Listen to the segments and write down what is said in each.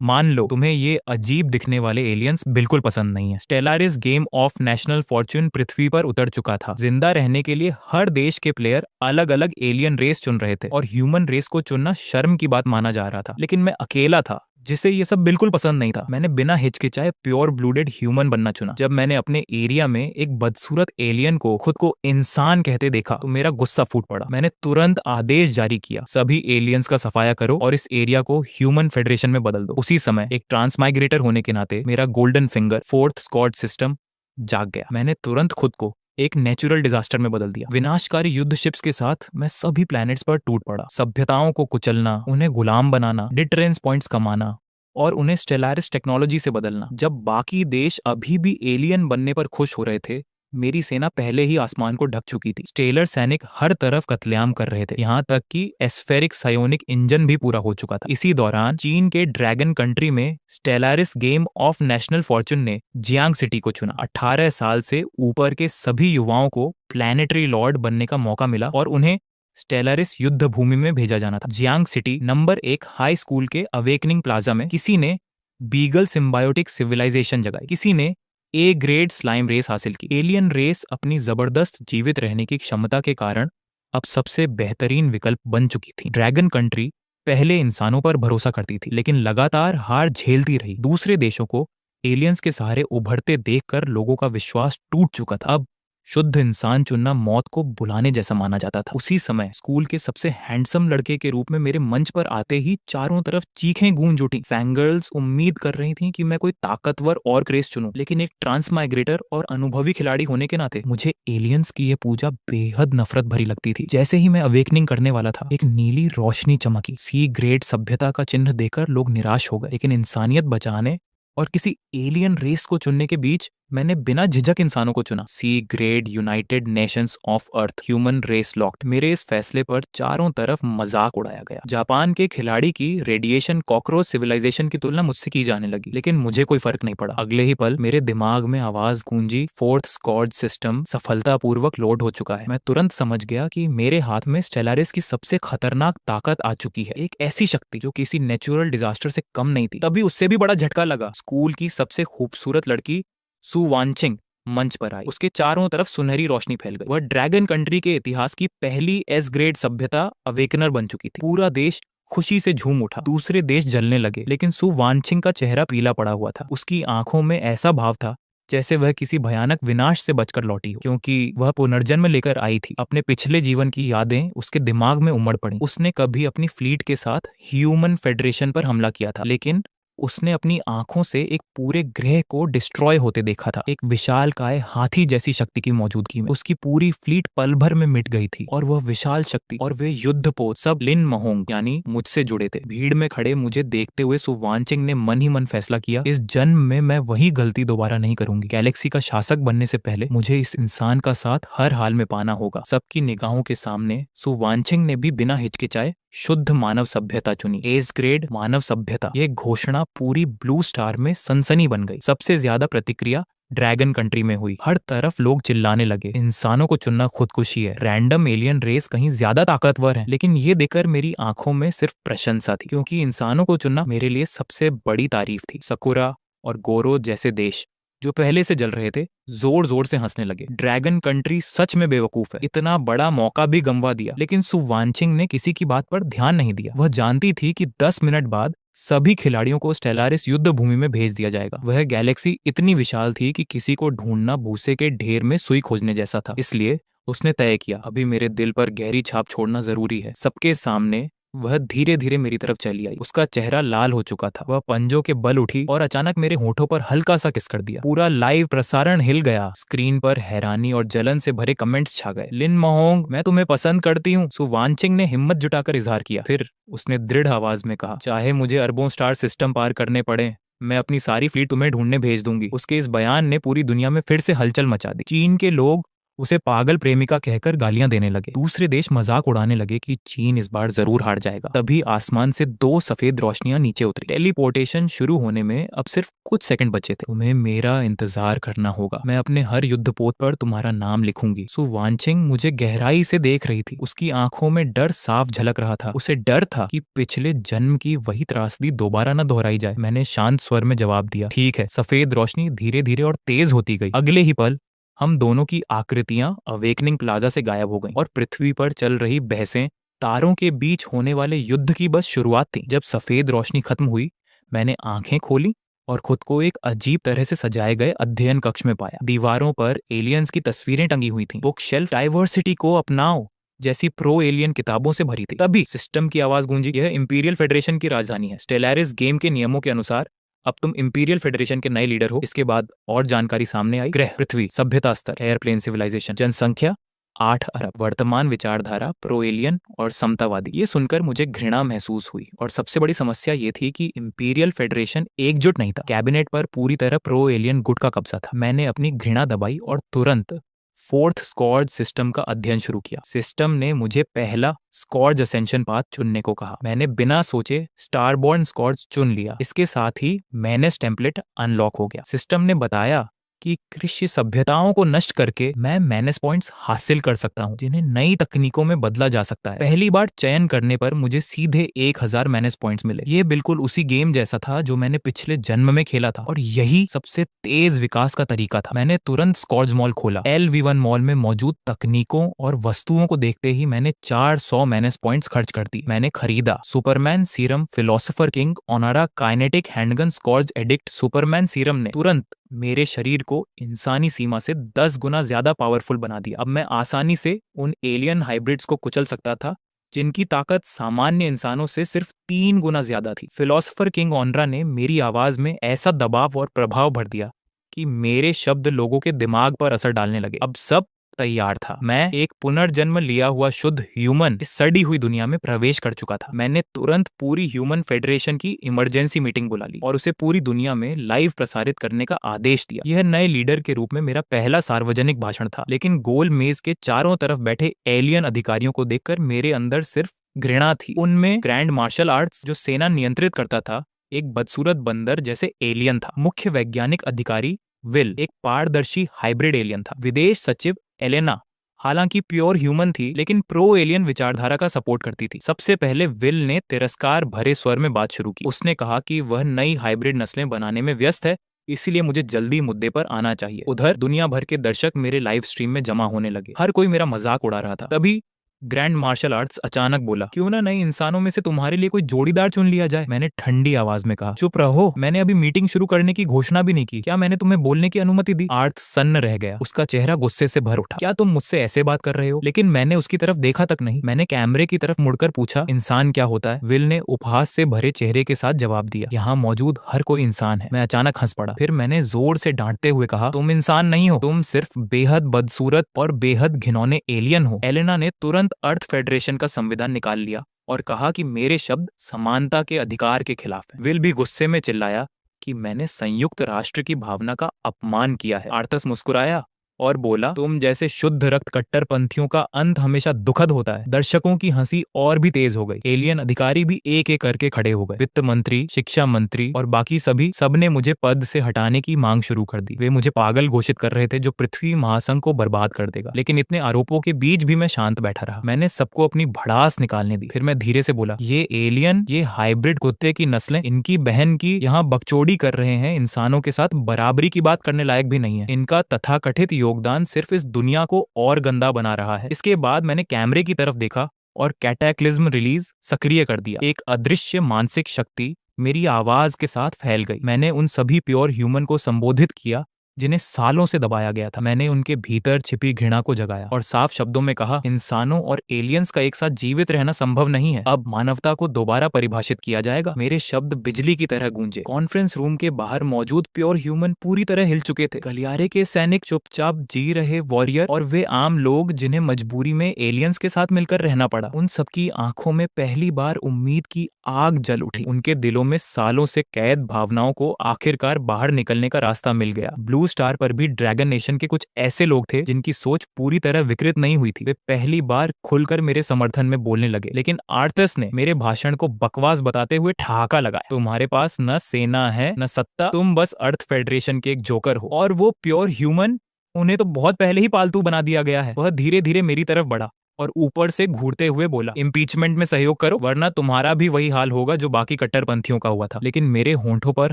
मान लो तुम्हें ये अजीब दिखने वाले एलियंस बिल्कुल पसंद नहीं है। स्टेलारिस गेम ऑफ नेशनल फॉर्च्यून पृथ्वी पर उतर चुका था। जिंदा रहने के लिए हर देश के प्लेयर अलग अलग एलियन रेस चुन रहे थे और ह्यूमन रेस को चुनना शर्म की बात माना जा रहा था। लेकिन मैं अकेला था जिसे ये सब बिल्कुल पसंद नहीं था। मैंने बिना हिचकिचाए प्योर ब्लूडेड ह्यूमन बनना चुना। जब मैंने अपने एरिया में एक बदसूरत एलियन को खुद को इंसान कहते देखा तो मेरा गुस्सा फूट पड़ा। मैंने तुरंत आदेश जारी किया, सभी एलियंस का सफाया करो और इस एरिया को ह्यूमन फेडरेशन में बदल दो। उसी समय एक ट्रांसमाइग्रेटर होने के नाते मेरा golden finger fourth squad system जाग गया। मैंने तुरंत खुद को एक नेचुरल डिजास्टर में बदल दिया। विनाशकारी युद्ध शिप्स के साथ मैं सभी प्लैनेट्स पर टूट पड़ा। सभ्यताओं को कुचलना, उन्हें गुलाम बनाना, डिटरेंस पॉइंट्स कमाना और उन्हें स्टेलारिस टेक्नोलॉजी से बदलना। जब बाकी देश अभी भी एलियन बनने पर खुश हो रहे थे, मेरी सेना पहले ही आसमान को ढक चुकी थी। स्टेलर सैनिक हर तरफ कत्लेआम कर रहे थे, यहाँ तक कि एस्फेरिक सायोनिक इंजन भी पूरा हो चुका था। इसी दौरान चीन के ड्रैगन कंट्री में स्टेलारिस गेम ऑफ नेशनल फॉर्च्यून ने जियांग सिटी को चुना। 18 साल से ऊपर के सभी युवाओं को प्लैनेटरी लॉर्ड बनने का मौका मिला और उन्हें स्टेलारिस युद्ध भूमि में भेजा जाना था। Jiang city number 1 high school के अवेकनिंग प्लाजा में किसी ने बीगल सिम्बायोटिक सिविलाइजेशन जगाई, किसी ने ए ग्रेड स्लाइम रेस हासिल की। एलियन रेस अपनी जबरदस्त जीवित रहने की क्षमता के कारण अब सबसे बेहतरीन विकल्प बन चुकी थी। ड्रैगन कंट्री पहले इंसानों पर भरोसा करती थी, लेकिन लगातार हार झेलती रही। दूसरे देशों को एलियंस के सहारे उभरते देखकर लोगों का विश्वास टूट चुका था। अब शुद्ध इंसान चुनना मौत को बुलाने जैसा माना जाता था। उसी समय स्कूल के सबसे हैंडसम लड़के के रूप में मेरे मंच पर आते ही चारों तरफ चीखें गूंज उठी। फैंगर्ल्स उम्मीद कर रही थी कि मैं कोई ताकतवर और क्रेस चुनूं, लेकिन एक ट्रांसमाइग्रेटर और अनुभवी खिलाड़ी होने के नाते मुझे एलियंस की यह पूजा बेहद नफरत भरी लगती थी। जैसे ही मैं अवेकनिंग करने वाला था, एक नीली रोशनी चमकी। सी ग्रेड सभ्यता का चिन्ह देकर लोग निराश हो गए, लेकिन इंसानियत बचाने और किसी एलियन रेस को चुनने के बीच मैंने बिना झिझक इंसानों को चुना। C grade United Nations of Earth human race locked. मेरे इस फैसले पर चारों तरफ मजाक उड़ाया गया। जापान के खिलाड़ी की रेडिएशन कॉकरोच सिविलाइजेशन की तुलना मुझसे की जाने लगी, लेकिन मुझे कोई फर्क नहीं पड़ा। अगले ही पल मेरे दिमाग में आवाज गूंजी, फोर्थ स्क्वाड सिस्टम सफलतापूर्वक लोड हो चुका है। मैं तुरंत समझ गया कि मेरे हाथ में स्टेलारिस की सबसे खतरनाक ताकत आ चुकी है, एक ऐसी शक्ति जो किसी नेचुरल डिजास्टर से कम नहीं थी। तभी उससे भी बड़ा झटका लगा। स्कूल की सबसे खूबसूरत लड़की सु वानचिंग मंच पर आई। उसके चारों तरफ सुनहरी रोशनी फैल गई। वह ड्रैगन कंट्री के इतिहास की पहली एस ग्रेड सभ्यता अवेकनर बन चुकी थी। पूरा देश खुशी से झूम उठा। दूसरे देश जलने लगे, लेकिन सु वानचिंग का चेहरा पीला पड़ा हुआ था। उसकी आंखों में ऐसा भाव था जैसे वह किसी भयानक विनाश से बचकर लौटी हो, क्योंकि वह पुनर्जन्म लेकर आई थी। अपने पिछले जीवन की यादें उसके दिमाग में उमड़ पड़ी। उसने कभी अपनी फ्लीट के साथ ह्यूमन फेडरेशन पर हमला किया था, लेकिन उसने अपनी आंखों से एक पूरे ग्रह को डिस्ट्रॉय होते देखा था। एक विशालकाय हाथी जैसी शक्ति की मौजूदगी में उसकी पूरी फ्लीट पल भर में मिट गई थी, और वह विशाल शक्ति और वे युद्धपोत सब लिन महोंग यानी मुझसे जुड़े थे। भीड़ में खड़े मुझे देखते हुए सु वानचिंग ने मन ही मन फैसला किया, इस जन्म में मैं वही गलती दोबारा नहीं करूंगी। गैलेक्सी का शासक बनने से पहले मुझे इस इंसान का साथ हर हाल में पाना होगा। सबकी निगाहों के सामने सु वानचिंग ने भी बिना हिचकिचाए शुद्ध मानव सभ्यता चुनी, एस ग्रेड मानव सभ्यता। ये घोषणा पूरी ब्लू स्टार में सनसनी बन गई। सबसे ज्यादा प्रतिक्रिया ड्रैगन कंट्री में हुई। हर तरफ लोग चिल्लाने लगे, इंसानों को चुनना खुदकुशी है, रैंडम एलियन रेस कहीं ज्यादा ताकतवर है। लेकिन ये देखकर मेरी आंखों में सिर्फ प्रशंसा थी, क्योंकि इंसानों को चुनना मेरे लिए सबसे बड़ी तारीफ थी। सकुरा और गोरो जैसे देश जो पहले से जल रहे थे, जोर जोर से हंसने लगे। ड्रैगन कंट्री सच में बेवकूफ है, इतना बड़ा मौका भी गंवा दिया। लेकिन सु वानचिंग ने किसी की बात पर ध्यान नहीं दिया। वह जानती थी कि 10 मिनट बाद सभी खिलाड़ियों को स्टेलारिस युद्ध भूमि में भेज दिया जाएगा। वह गैलेक्सी इतनी विशाल थी कि किसी को ढूंढना भूसे के ढेर में सुई खोजने जैसा था। इसलिए उसने तय किया, अभी मेरे दिल पर गहरी छाप छोड़ना जरूरी है। सबके सामने वह धीरे धीरे मेरी तरफ चली आई। उसका चेहरा लाल हो चुका था। वह पंजों के बल उठी और अचानक मेरे होठों पर हल्का सा किस कर दिया। पूरा लाइव प्रसारण हिल गया। स्क्रीन पर हैरानी और जलन से भरे कमेंट्स छा गए। लिन महोंग, मैं तुम्हें पसंद करती हूँ, सु वानचिंग ने हिम्मत जुटाकर इजहार किया। फिर उसने दृढ़ आवाज में कहा, चाहे मुझे अरबों स्टार सिस्टम पार करने पड़े, मैं अपनी सारी फ्लीट तुम्हें ढूंढने भेज दूंगी। उसके इस बयान ने पूरी दुनिया में फिर से हलचल मचा दी। चीन के लोग उसे पागल प्रेमिका कहकर गालियां देने लगे। दूसरे देश मजाक उड़ाने लगे कि चीन इस बार जरूर हार जाएगा। तभी आसमान से दो सफेद रोशनियां नीचे उतरी। टेलीपोर्टेशन शुरू होने में अब सिर्फ कुछ सेकंड बचे थे। तुम्हें मेरा इंतजार करना होगा, मैं अपने हर युद्धपोत पर तुम्हारा नाम लिखूंगी। सु वांचिंग मुझे गहराई से देख रही थी। उसकी आंखों में डर साफ झलक रहा था। उसे डर था कि पिछले जन्म की वही त्रासदी दोबारा न दोहराई जाए। मैंने शांत स्वर में जवाब दिया, ठीक है। सफेद रोशनी धीरे धीरे और तेज होती गई। अगले ही पल हम दोनों की आकृतियां अवेकनिंग प्लाजा से गायब हो गईं और पृथ्वी पर चल रही बहसें तारों के बीच होने वाले युद्ध की बस शुरुआत थी। जब सफेद रोशनी खत्म हुई, मैंने आंखें खोली और खुद को एक अजीब तरह से सजाए गए अध्ययन कक्ष में पाया। दीवारों पर एलियंस की तस्वीरें टंगी हुई थीं। बुक शेल्फ डाइवर्सिटी को अपनाओ जैसी प्रो एलियन किताबों से भरी थी। तभी सिस्टम की आवाज गूंजी, यह इंपीरियल फेडरेशन की राजधानी है। स्टेलारिस गेम के नियमों के अनुसार अब तुम इंपीरियल फेडरेशन के नए लीडर हो। इसके बाद और जानकारी सामने आई। ग्रह पृथ्वी, सभ्यता स्तर एयरप्लेन सिविलाइजेशन, जनसंख्या 8 अरब, वर्तमान विचारधारा प्रो एलियन और समतावादी। ये सुनकर मुझे घृणा महसूस हुई और सबसे बड़ी समस्या ये थी कि इंपीरियल फेडरेशन एकजुट नहीं था। कैबिनेट पर पूरी तरह प्रो एलियन गुट का कब्जा था। मैंने अपनी घृणा दबाई और तुरंत फोर्थ स्कॉर्ज सिस्टम का अध्ययन शुरू किया। सिस्टम ने मुझे पहला स्कॉर्ज असेंशन पाथ चुनने को कहा। मैंने बिना सोचे स्टारबॉर्न स्कॉर्ज चुन लिया। इसके साथ ही मैनेज टेम्पलेट अनलॉक हो गया। सिस्टम ने बताया कि कृषि सभ्यताओं को नष्ट करके मैं मैनेज पॉइंट्स हासिल कर सकता हूं, जिन्हें नई तकनीकों में बदला जा सकता है। पहली बार चयन करने पर मुझे सीधे 1000 मैनेज पॉइंट्स मिले। ये बिल्कुल उसी गेम जैसा था जो मैंने पिछले जन्म में खेला था और यही सबसे तेज विकास का तरीका था। मैंने तुरंत स्कॉर्ज मॉल खोला। LV1 मॉल में मौजूद तकनीकों और वस्तुओं को देखते ही मैंने 400 मैनेज पॉइंट्स खर्च कर दी। मैंने खरीदा सुपरमैन सीरम, फिलोसोफर किंग, ओनारा kinetic handgun scourge addict. Superman serum ने तुरंत मेरे शरीर को इंसानी सीमा से 10 गुना ज्यादा पावरफुल बना दिया। अब मैं आसानी से उन एलियन हाइब्रिड्स को कुचल सकता था जिनकी ताकत सामान्य इंसानों से सिर्फ 3 गुना ज्यादा थी। फिलोसोफर किंग ओनरा ने मेरी आवाज में ऐसा दबाव और प्रभाव भर दिया कि मेरे शब्द लोगों के दिमाग पर असर डालने लगे। अब सब तैयार था। मैं एक पुनर्जन्म लिया हुआ शुद्ध ह्यूमन इस सड़ी हुई दुनिया में प्रवेश कर चुका था। मैंने तुरंत पूरी ह्यूमन फेडरेशन की इमरजेंसी मीटिंग बुला ली और उसे पूरी दुनिया में लाइव प्रसारित करने का आदेश दिया। यह नए लीडर के रूप में मेरा पहला सार्वजनिक भाषण था, लेकिन गोल मेज के चारों तरफ बैठे एलियन अधिकारियों को देखकर मेरे अंदर सिर्फ घृणा थी। उनमें ग्रैंड मार्शल आर्ट्स जो सेना नियंत्रित करता था एक बदसूरत बंदर जैसे एलियन था। मुख्य वैज्ञानिक अधिकारी विल एक पारदर्शी हाइब्रिड एलियन था। विदेश सचिव एलेना हालांकि प्योर ह्यूमन थी, लेकिन प्रो एलियन विचारधारा का सपोर्ट करती थी। सबसे पहले विल ने तिरस्कार भरे स्वर में बात शुरू की। उसने कहा कि वह नई हाइब्रिड नस्लें बनाने में व्यस्त है, इसीलिए मुझे जल्दी मुद्दे पर आना चाहिए। उधर दुनिया भर के दर्शक मेरे लाइव स्ट्रीम में जमा होने लगे। हर कोई मेरा मजाक उड़ा रहा था। तभी ग्रैंड मार्शल आर्ट्स अचानक बोला, क्यों ना नए इंसानों में से तुम्हारे लिए कोई जोड़ीदार चुन लिया जाए। मैंने ठंडी आवाज में कहा, चुप रहो, मैंने अभी मीटिंग शुरू करने की घोषणा भी नहीं की। क्या मैंने तुम्हें बोलने की अनुमति दी? आर्ट्स सन्न रह गया। उसका चेहरा गुस्से से भर उठा। क्या तुम मुझसे ऐसे बात कर रहे हो? लेकिन मैंने उसकी तरफ देखा तक नहीं। मैंने कैमरे की तरफ मुड़कर पूछा, इंसान क्या होता है? विल ने उपहास से भरे चेहरे के साथ जवाब दिया, यहाँ मौजूद हर कोई इंसान है। मैं अचानक हंस पड़ा। फिर मैंने जोर से डांटते हुए कहा, तुम इंसान नहीं हो, तुम सिर्फ बेहद बदसूरत और बेहद घिनौने एलियन हो। एलेना ने तुरंत अर्थ फेडरेशन का संविधान निकाल लिया और कहा कि मेरे शब्द समानता के अधिकार के खिलाफ है। विल भी गुस्से में चिल्लाया कि मैंने संयुक्त राष्ट्र की भावना का अपमान किया है। आर्थस मुस्कुराया और बोला, तुम जैसे शुद्ध रक्त कट्टरपंथियों का अंत हमेशा दुखद होता है। दर्शकों की हंसी और भी तेज हो गई। एलियन अधिकारी भी एक एक करके खड़े हो गए। वित्त मंत्री, शिक्षा मंत्री और बाकी सबने मुझे पद से हटाने की मांग शुरू कर दी। वे मुझे पागल घोषित कर रहे थे जो पृथ्वी महासंघ को बर्बाद कर देगा। लेकिन इतने आरोपों के बीच भी मैं शांत बैठा रहा। मैंने सबको अपनी भड़ास निकालने दी। फिर मैं धीरे से बोला, ये एलियन, ये हाइब्रिड कुत्ते की नस्लें इनकी बहन की यहाँ बकचोदी कर रहे हैं, इंसानों के साथ बराबरी की बात करने लायक भी नहीं है। इनका तथाकथित योगदान सिर्फ इस दुनिया को और गंदा बना रहा है। इसके बाद मैंने कैमरे की तरफ देखा और कैटाक्लिज्म रिलीज सक्रिय कर दिया। एक अदृश्य मानसिक शक्ति मेरी आवाज के साथ फैल गई। मैंने उन सभी प्योर ह्यूमन को संबोधित किया जिन्हें सालों से दबाया गया था। मैंने उनके भीतर छिपी घृणा को जगाया और साफ शब्दों में कहा, इंसानों और एलियंस का एक साथ जीवित रहना संभव नहीं है। अब मानवता को दोबारा परिभाषित किया जाएगा। मेरे शब्द बिजली की तरह गूंजे। कॉन्फ्रेंस रूम के बाहर मौजूद प्योर ह्यूमन पूरी तरह हिल चुके थे। गलियारे के सैनिक, चुपचाप जी रहे वॉरियर और वे आम लोग जिन्हें मजबूरी में एलियंस के साथ मिलकर रहना पड़ा, उन सबकी आंखों में पहली बार उम्मीद की आग जल उठी। उनके दिलों में सालों से कैद भावनाओं को आखिरकार बाहर निकलने का रास्ता मिल गया। ब्लू ब्लू स्टार पर भी ड्रैगन नेशन के कुछ ऐसे लोग थे जिनकी सोच पूरी तरह विकृत नहीं हुई थी। वे पहली बार खुलकर मेरे समर्थन में बोलने लगे, लेकिन आर्थस ने मेरे भाषण को बकवास बताते हुए ठहाका लगाया। तुम्हारे पास न सेना है न सत्ता, तुम बस अर्थ फेडरेशन के एक जोकर हो, और वो प्योर ह्यूमन, उन्हें तो बहुत पहले ही पालतू बना दिया गया है। वह धीरे धीरे मेरी तरफ बढ़ा और ऊपर से घूरते हुए बोला, इम्पीचमेंट में सहयोग करो वरना तुम्हारा भी वही हाल होगा जो बाकी कट्टरपंथियों का हुआ था। लेकिन मेरे होंठों पर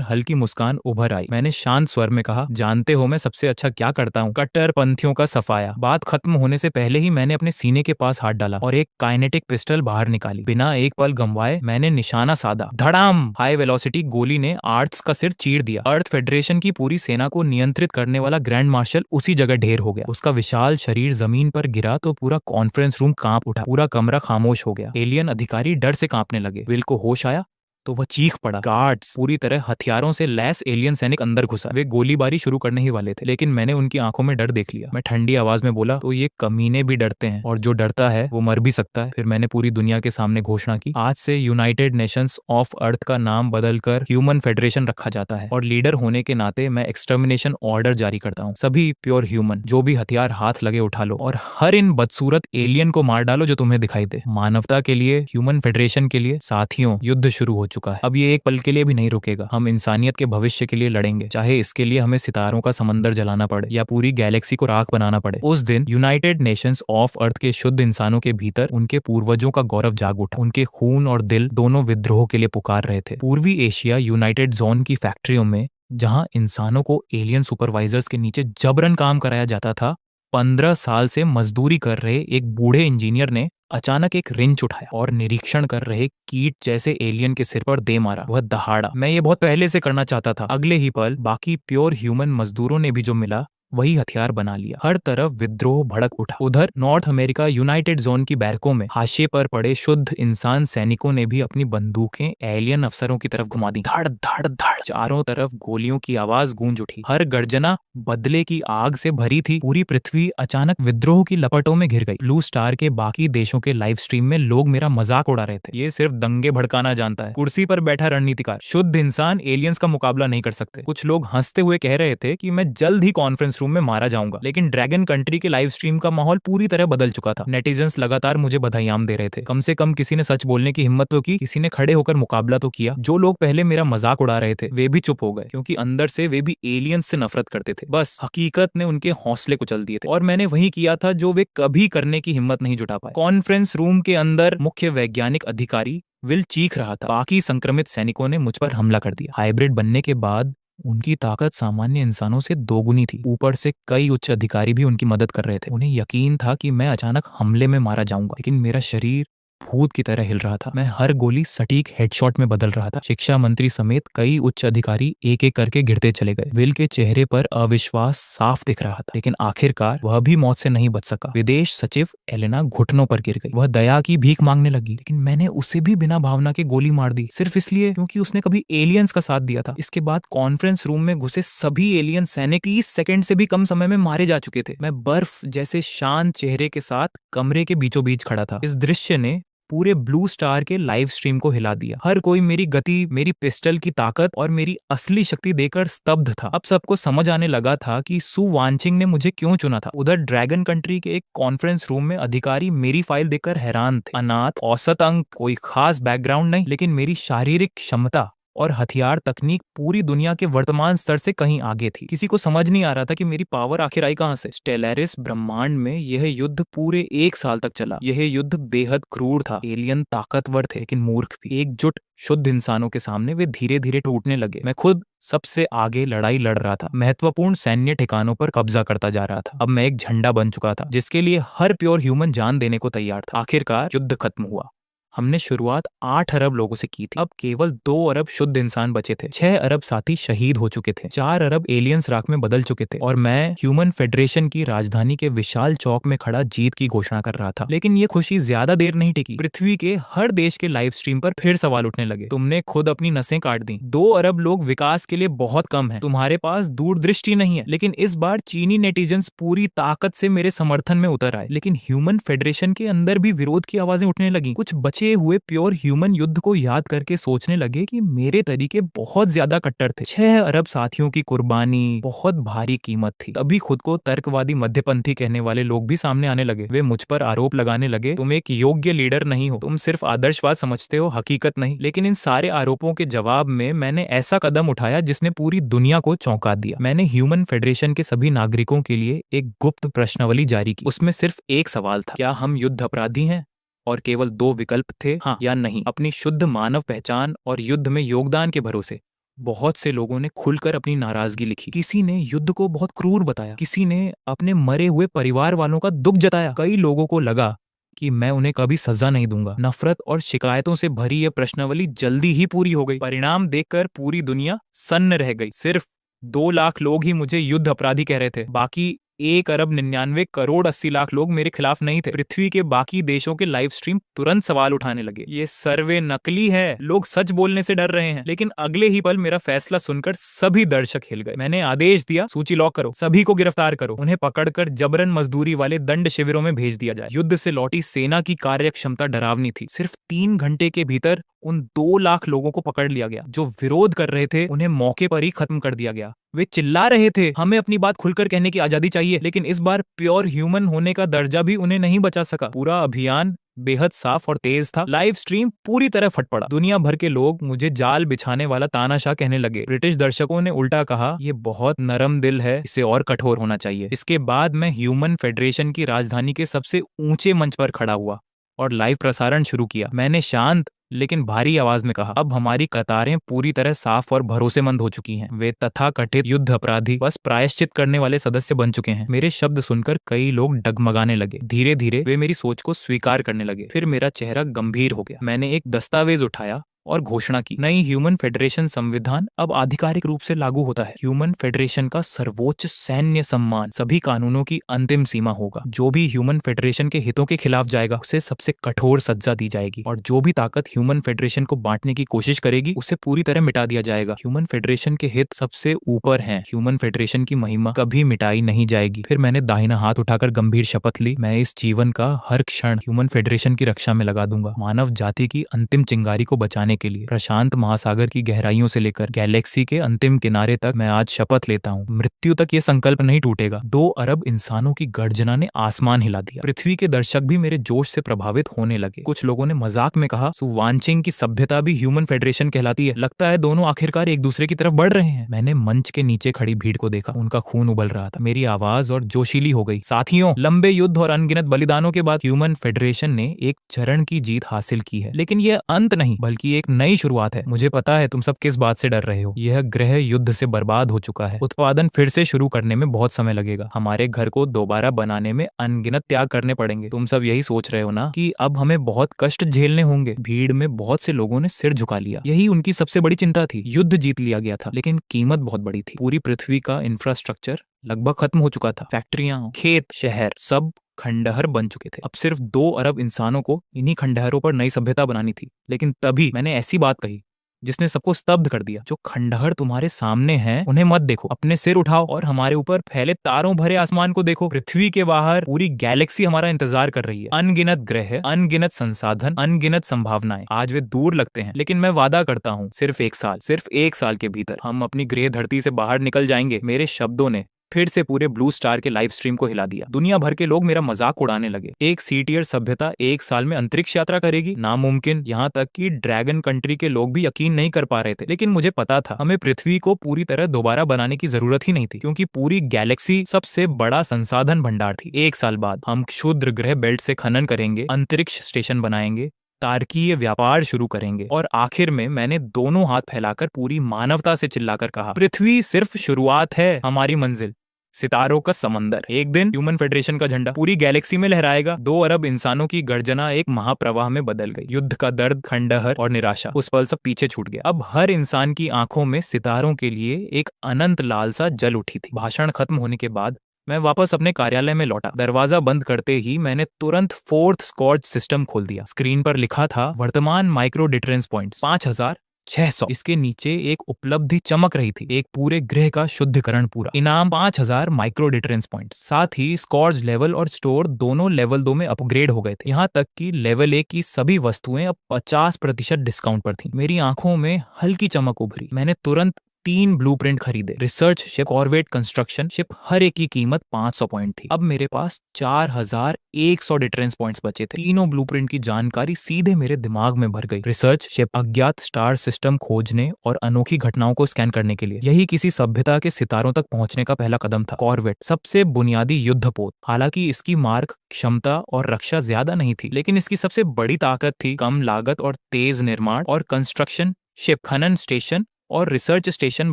हल्की मुस्कान उभर आई। मैंने शांत स्वर में कहा, जानते हो मैं सबसे अच्छा क्या करता हूँ? कट्टरपंथियों का सफाया। बात खत्म होने से पहले ही मैंने अपने सीने के पास हाथ डाला और एक काइनेटिक पिस्टल बाहर निकाली। बिना एक पल गंवाए मैंने निशाना साधा। धड़ाम! हाई वेलोसिटी गोली ने आर्थस का सिर चीर दिया। अर्थ फेडरेशन की पूरी सेना को नियंत्रित करने वाला ग्रैंड मार्शल उसी जगह ढेर हो गया। उसका विशाल शरीर जमीन पर गिरा तो पूरा कॉन्फ्रेंस रूम कांप उठा। पूरा कमरा खामोश हो गया। एलियन अधिकारी डर से कांपने लगे। विल को होश आया तो वह चीख पड़ा। गार्ड्स, पूरी तरह हथियारों से लैस एलियन सैनिक अंदर घुसा। वे गोलीबारी शुरू करने ही वाले थे, लेकिन मैंने उनकी आंखों में डर देख लिया। मैं ठंडी आवाज में बोला, तो ये कमीने भी डरते हैं, और जो डरता है वो मर भी सकता है। फिर मैंने पूरी दुनिया के सामने घोषणा की, आज से यूनाइटेड नेशंस ऑफ अर्थ का नाम बदलकर ह्यूमन फेडरेशन रखा जाता है, और लीडर होने के नाते मैं एक्सटर्मिनेशन ऑर्डर जारी करता हूँ। सभी प्योर ह्यूमन, जो भी हथियार हाथ लगे उठा लो, और हर इन बदसूरत एलियन को मार डालो जो तुम्हें दिखाई दे। मानवता के लिए, ह्यूमन फेडरेशन के लिए। साथियों, युद्ध शुरू हो चुका है। अब ये एक पल के लिए भी नहीं रुकेगा। हम इंसानियत के भविष्य के लिए लड़ेंगे, चाहे इसके लिए हमें सितारों का समंदर जलाना पड़े या पूरी गैलेक्सी को राख बनाना पड़े। उस दिन यूनाइटेड नेशंस ऑफ अर्थ के शुद्ध इंसानों के भीतर उनके पूर्वजों का गौरव जाग उठा। उनके खून और दिल दोनों विद्रोह के लिए पुकार रहे थे। पूर्वी एशिया यूनाइटेड जोन की फैक्ट्रियों में, जहां इंसानों को एलियन सुपरवाइजर्स के नीचे जबरन काम कराया जाता था, 15 साल से मजदूरी कर रहे एक बूढ़े इंजीनियर ने अचानक एक रिंच उठाया और निरीक्षण कर रहे कीट जैसे एलियन के सिर पर दे मारा। वह दहाड़ा। मैं ये बहुत पहले से करना चाहता था। अगले ही पल बाकी प्योर ह्यूमन मजदूरों ने भी जो मिला वही हथियार बना लिया। हर तरफ विद्रोह भड़क उठा। उधर नॉर्थ अमेरिका यूनाइटेड जोन की बैरकों में हाशिए पर पड़े शुद्ध इंसान सैनिकों ने भी अपनी बंदूकें एलियन अफसरों की तरफ घुमा दी। धड़ धड़ धड़, चारों तरफ गोलियों की आवाज गूंज उठी। हर गर्जना बदले की आग से भरी थी। पूरी पृथ्वी अचानक विद्रोह की लपटों में घिर गई। ब्लू स्टार के बाकी देशों के लाइव स्ट्रीम में लोग मेरा मजाक उड़ा रहे थे। ये सिर्फ दंगे भड़काना जानता है। कुर्सी पर बैठा रणनीतिकार। शुद्ध इंसान एलियंस का मुकाबला नहीं कर सकते। कुछ लोग हंसते हुए कह रहे थे कि मैं जल्द ही कॉन्फ्रेंस रूम में मारा जाऊंगा। लेकिन ड्रैगन कंट्री के लाइव स्ट्रीम का माहौल पूरी तरह बदल चुका था। नेटिजन्स लगातार मुझे बधाइयां दे रहे थे। कम से कम किसी ने सच बोलने की हिम्मत तो की, किसी ने खड़े होकर मुकाबला तो किया। जो लोग पहले मेरा मजाक उड़ा रहे थे वे भी चुप हो गए, क्योंकि अंदर से वे भी एलियंस से नफरत करते थे। बस हकीकत ने उनके हौसले कुचल दिए थे, और मैंने वही किया था जो वे कभी करने की हिम्मत नहीं जुटा पाए। कॉन्फ्रेंस रूम के अंदर मुख्य वैज्ञानिक अधिकारी विल चीख रहा था। बाकी संक्रमित सैनिकों ने मुझ पर हमला कर दिया। हाइब्रिड बनने के बाद उनकी ताकत सामान्य इंसानों से दोगुनी थी। ऊपर से कई उच्च अधिकारी भी उनकी मदद कर रहे थे। उन्हें यकीन था कि मैं अचानक हमले में मारा जाऊंगा, लेकिन मेरा शरीर भूत की तरह हिल रहा था। मैं हर गोली सटीक हेडशॉट में बदल रहा था। शिक्षा मंत्री समेत कई उच्च अधिकारी एक एक करके गिरते चले गए। विल के चेहरे पर अविश्वास साफ दिख रहा था, लेकिन आखिरकार वह भी मौत से नहीं बच सका। विदेश सचिव एलेना घुटनों पर गिर गई। वह दया की भीख मांगने लगी, लेकिन मैंने उसे भी बिना भावना के गोली मार दी, सिर्फ इसलिए क्योंकि उसने कभी एलियंस का साथ दिया था। इसके बाद कॉन्फ्रेंस रूम में घुसे सभी एलियन सैनिक 30 सेकंड से भी कम समय में मारे जा चुके थे। मैं बर्फ जैसे शांत चेहरे के साथ कमरे के बीचों बीच खड़ा था। इस दृश्य ने पूरे ब्लू स्टार के लाइव स्ट्रीम को हिला दिया। हर कोई मेरी गति, मेरी पिस्टल की ताकत और मेरी असली शक्ति देखकर स्तब्ध था। अब सबको समझ आने लगा था कि सु वांचिंग ने मुझे क्यों चुना था। उधर ड्रैगन कंट्री के एक कॉन्फ्रेंस रूम में अधिकारी मेरी फाइल देखकर हैरान थे। अनाथ, औसत अंक, कोई खास बैकग्राउंड नहीं, लेकिन मेरी शारीरिक क्षमता और हथियार तकनीक पूरी दुनिया के वर्तमान स्तर से कहीं आगे थी। किसी को समझ नहीं आ रहा था कि मेरी पावर आखिर आई कहां से। स्टेलारिस ब्रह्मांड में यह युद्ध पूरे 1 साल तक चला। यह युद्ध बेहद क्रूर था। एलियन ताकतवर थे, लेकिन मूर्ख भी। एकजुट शुद्ध इंसानों के सामने वे धीरे धीरे टूटने लगे। मैं खुद सबसे आगे लड़ाई लड़ रहा था। महत्वपूर्ण सैन्य ठिकानों पर कब्जा करता जा रहा था। अब मैं एक झंडा बन चुका था, जिसके लिए हर प्योर ह्यूमन जान देने को तैयार था। आखिरकार युद्ध खत्म हुआ। हमने शुरुआत 8 अरब लोगों से की थी। अब केवल 2 अरब शुद्ध इंसान बचे थे। 6 अरब साथी शहीद हो चुके थे। 4 अरब एलियंस राख में बदल चुके थे, और मैं ह्यूमन फेडरेशन की राजधानी के विशाल चौक में खड़ा जीत की घोषणा कर रहा था। लेकिन ये खुशी ज्यादा देर नहीं टिकी। पृथ्वी के हर देश के लाइव स्ट्रीम पर फिर सवाल उठने लगे। तुमने खुद अपनी नसें काट दी। 2 अरब लोग विकास के लिए बहुत कम है। तुम्हारे पास दूरदृष्टि नहीं है। लेकिन इस बार चीनी नेटिजन्स पूरी ताकत से मेरे समर्थन में उतर आए। लेकिन ह्यूमन फेडरेशन के अंदर भी विरोध की आवाजें उठने लगी। कुछ बचे बचे हुए प्योर ह्यूमन युद्ध को याद करके सोचने लगे कि मेरे तरीके बहुत ज्यादा कट्टर थे। 6 अरब साथियों की कुर्बानी बहुत भारी कीमत थी। तभी खुद को तर्कवादी मध्यपंथी कहने वाले लोग भी सामने आने लगे। वे मुझ पर आरोप लगाने लगे, तुम एक योग्य लीडर नहीं हो, तुम सिर्फ आदर्शवाद समझते हो, हकीकत नहीं। लेकिन इन सारे आरोपों के जवाब में मैंने ऐसा कदम उठाया जिसने पूरी दुनिया को चौंका दिया। मैंने ह्यूमन फेडरेशन के सभी नागरिकों के लिए एक गुप्त प्रश्नावली जारी की। उसमें सिर्फ एक सवाल था, क्या हम युद्ध अपराधी हैं? और केवल 2 विकल्प थे, हाँ या नहीं। अपनी शुद्ध मानव पहचान और युद्ध में योगदान के भरोसे बहुत से लोगों ने खुलकर अपनी नाराजगी लिखी। किसी ने युद्ध को बहुत क्रूर बताया, किसी ने अपने मरे हुए परिवार वालों का दुख जताया। कई लोगों को लगा कि मैं उन्हें कभी सजा नहीं दूंगा। नफरत और शिकायतों से भरी यह प्रश्नावली जल्दी ही पूरी हो गई। परिणाम देखकर पूरी दुनिया सन्न रह गई। सिर्फ 2 लाख लोग ही मुझे युद्ध अपराधी कह रहे थे। बाकी 1 अरब 99 करोड़ 80 लाख लोग मेरे खिलाफ नहीं थे। पृथ्वी के बाकी देशों के लाइव स्ट्रीम तुरंत सवाल उठाने लगे, ये सर्वे नकली है, लोग सच बोलने से डर रहे हैं। लेकिन अगले ही पल मेरा फैसला सुनकर सभी दर्शक हिल गए। मैंने आदेश दिया, सूची लॉक करो, सभी को गिरफ्तार करो, उन्हें पकड़कर जबरन मजदूरी वाले दंड शिविरों में भेज दिया जाए। युद्ध से लौटी सेना की कार्य क्षमता डरावनी थी। सिर्फ 3 घंटे के भीतर उन 2 लाख लोगों को पकड़ लिया गया। जो विरोध कर रहे थे उन्हें मौके पर ही खत्म कर दिया गया। वे चिल्ला रहे थे, हमें अपनी बात खुलकर कहने की आजादी चाहिए, लेकिन इस बार प्योर ह्यूमन होने का दर्जा भी उन्हें नहीं बचा सका। पूरा अभियान बेहद साफ और तेज था। लाइव स्ट्रीम पूरी तरह फट पड़ा। दुनिया भर के लोग मुझे जाल बिछाने वाला तानाशाह कहने लगे। ब्रिटिश दर्शकों ने उल्टा कहा, ये बहुत नरम दिल है, इसे और कठोर होना चाहिए। इसके बाद मैं ह्यूमन फेडरेशन की राजधानी के सबसे ऊंचे मंच पर खड़ा हुआ और लाइव प्रसारण शुरू किया। मैंने शांत लेकिन भारी आवाज में कहा, अब हमारी कतारें पूरी तरह साफ और भरोसेमंद हो चुकी हैं। वे तथाकथित युद्ध अपराधी बस प्रायश्चित करने वाले सदस्य बन चुके हैं। मेरे शब्द सुनकर कई लोग डगमगाने लगे। धीरे धीरे वे मेरी सोच को स्वीकार करने लगे। फिर मेरा चेहरा गंभीर हो गया। मैंने एक दस्तावेज उठाया और घोषणा की, नई ह्यूमन फेडरेशन संविधान अब आधिकारिक रूप से लागू होता है। ह्यूमन फेडरेशन का सर्वोच्च सैन्य सम्मान सभी कानूनों की अंतिम सीमा होगा। जो भी ह्यूमन फेडरेशन के हितों के खिलाफ जाएगा उसे सबसे कठोर सजा दी जाएगी, और जो भी ताकत ह्यूमन फेडरेशन को बांटने की कोशिश करेगी उसे पूरी तरह मिटा दिया जाएगा। ह्यूमन फेडरेशन के हित सबसे ऊपर हैं। ह्यूमन फेडरेशन की महिमा कभी मिटाई नहीं जाएगी। फिर मैंने दाहिना हाथ उठाकर गंभीर शपथ ली, मैं इस जीवन का हर क्षण ह्यूमन फेडरेशन की रक्षा में लगा दूंगा। मानव जाति की अंतिम चिंगारी को बचाने के लिए प्रशांत महासागर की गहराइयों से लेकर गैलेक्सी के अंतिम किनारे तक मैं आज शपथ लेता हूँ, मृत्यु तक ये संकल्प नहीं टूटेगा। 2 अरब इंसानों की गर्जना ने आसमान हिला दिया। पृथ्वी के दर्शक भी मेरे जोश से प्रभावित होने लगे। कुछ लोगों ने मजाक में कहा, सुवानचिंग की सभ्यता भी ह्यूमन फेडरेशन कहलाती है। लगता है दोनों आखिरकार एक दूसरे की तरफ बढ़ रहे हैं। मैंने मंच के नीचे खड़ी भीड़ को देखा, उनका खून उबल रहा था। मेरी आवाज और जोशीली हो गई, साथियों, लंबे युद्ध और अनगिनत बलिदानों के बाद ह्यूमन फेडरेशन ने एक चरण की जीत हासिल की है, लेकिन यह अंत नहीं बल्कि एक नई शुरुआत है। मुझे पता है तुम सब किस बात से डर रहे हो। यह ग्रह युद्ध से बर्बाद हो चुका है। उत्पादन फिर से शुरू करने में बहुत समय लगेगा। हमारे घर को दोबारा बनाने में अनगिनत त्याग करने पड़ेंगे। तुम सब यही सोच रहे हो ना कि अब हमें बहुत कष्ट झेलने होंगे। भीड़ में बहुत से लोगों ने सिर झुका लिया। यही उनकी सबसे बड़ी चिंता थी। युद्ध जीत लिया गया था, लेकिन कीमत बहुत बड़ी थी। पूरी पृथ्वी का इंफ्रास्ट्रक्चर लगभग खत्म हो चुका था। फैक्ट्रियां, खेत, शहर सब खंडहर बन चुके थे। अब सिर्फ 2 अरब इंसानों को इन्हीं खंडहरों पर नई सभ्यता बनानी थी। लेकिन तभी मैंने ऐसी बात कही जिसने सबको स्तब्ध कर दिया। जो खंडहर तुम्हारे सामने हैं उन्हें मत देखो, अपने सिर उठाओ और हमारे ऊपर फैले तारों भरे आसमान को देखो। पृथ्वी के बाहर पूरी गैलेक्सी हमारा इंतजार कर रही है। अनगिनत ग्रह, अनगिनत संसाधन, अनगिनत संभावनाएं। आज वे दूर लगते हैं, लेकिन मैं वादा करता हूँ सिर्फ 1 साल के भीतर हम अपनी ग्रह धरती से बाहर निकल जाएंगे। मेरे शब्दों ने फिर से पूरे ब्लू स्टार के लाइव स्ट्रीम को हिला दिया। दुनिया भर के लोग मेरा मजाक उड़ाने लगे। एक सीटियर सभ्यता 1 साल में अंतरिक्ष यात्रा करेगी, नामुमकिन। यहाँ तक कि ड्रैगन कंट्री के लोग भी यकीन नहीं कर पा रहे थे। लेकिन मुझे पता था हमें पृथ्वी को पूरी तरह दोबारा बनाने की जरूरत ही नहीं थी, क्योंकि पूरी गैलेक्सी सबसे बड़ा संसाधन भंडार थी। 1 साल बाद हम क्षुद्र ग्रह बेल्ट से खनन करेंगे, अंतरिक्ष स्टेशन बनाएंगे, तारकीय व्यापार शुरू करेंगे, और आखिर में मैंने दोनों हाथ फैलाकर पूरी मानवता से चिल्लाकर कहा, पृथ्वी सिर्फ शुरुआत है, हमारी मंजिल सितारों का समंदर। एक दिन ह्यूमन फेडरेशन का झंडा पूरी गैलेक्सी में लहराएगा। 2 अरब इंसानों की गर्जना एक महाप्रवाह में बदल गई। युद्ध का दर्द, खंडहर और निराशा, उस पल सब पीछे छूट गया। अब हर इंसान की आंखों में सितारों के लिए एक अनंत लालसा जल उठी थी। भाषण खत्म होने के बाद मैं वापस अपने कार्यालय में लौटा। दरवाजा बंद करते ही मैंने तुरंत 4th स्क्वाड सिस्टम खोल दिया। स्क्रीन पर लिखा था, वर्तमान माइक्रो डिटरेंस पॉइंट्स 5000, 600। इसके नीचे एक उपलब्धि चमक रही थी, एक पूरे ग्रह का शुद्धिकरण पूरा। इनाम 5000 माइक्रो डिटरेंस पॉइंट्स। साथ ही स्कॉर्ज लेवल और स्टोर दोनों लेवल 2 में अपग्रेड हो गए थे। यहाँ तक कि लेवल 1 की सभी वस्तुएं अब 50% डिस्काउंट पर थी। मेरी आंखों में हल्की चमक उभरी। मैंने तुरंत 3 ब्लूप्रिंट खरीदे। Research ship, corvette construction ship, हर एक की कीमत 500 पॉइंट थी। अब मेरे पास 4100 डिटरेंस पॉइंट्स बचे थे। तीनों ब्लूप्रिंट की जानकारी सीधे मेरे दिमाग में भर गई। रिसर्च शिप, अज्ञात स्टार सिस्टम खोजने और अनोखी घटनाओं को स्कैन करने के लिए। यही किसी सभ्यता के सितारों तक पहुंचने का पहला कदम था। कॉर्वेट, सबसे बुनियादी युद्धपोत। हालांकि इसकी मार्क क्षमता और रक्षा ज्यादा नहीं थी, लेकिन इसकी सबसे बड़ी ताकत थी कम लागत और तेज निर्माण। और कंस्ट्रक्शन शिप, खनन स्टेशन और रिसर्च स्टेशन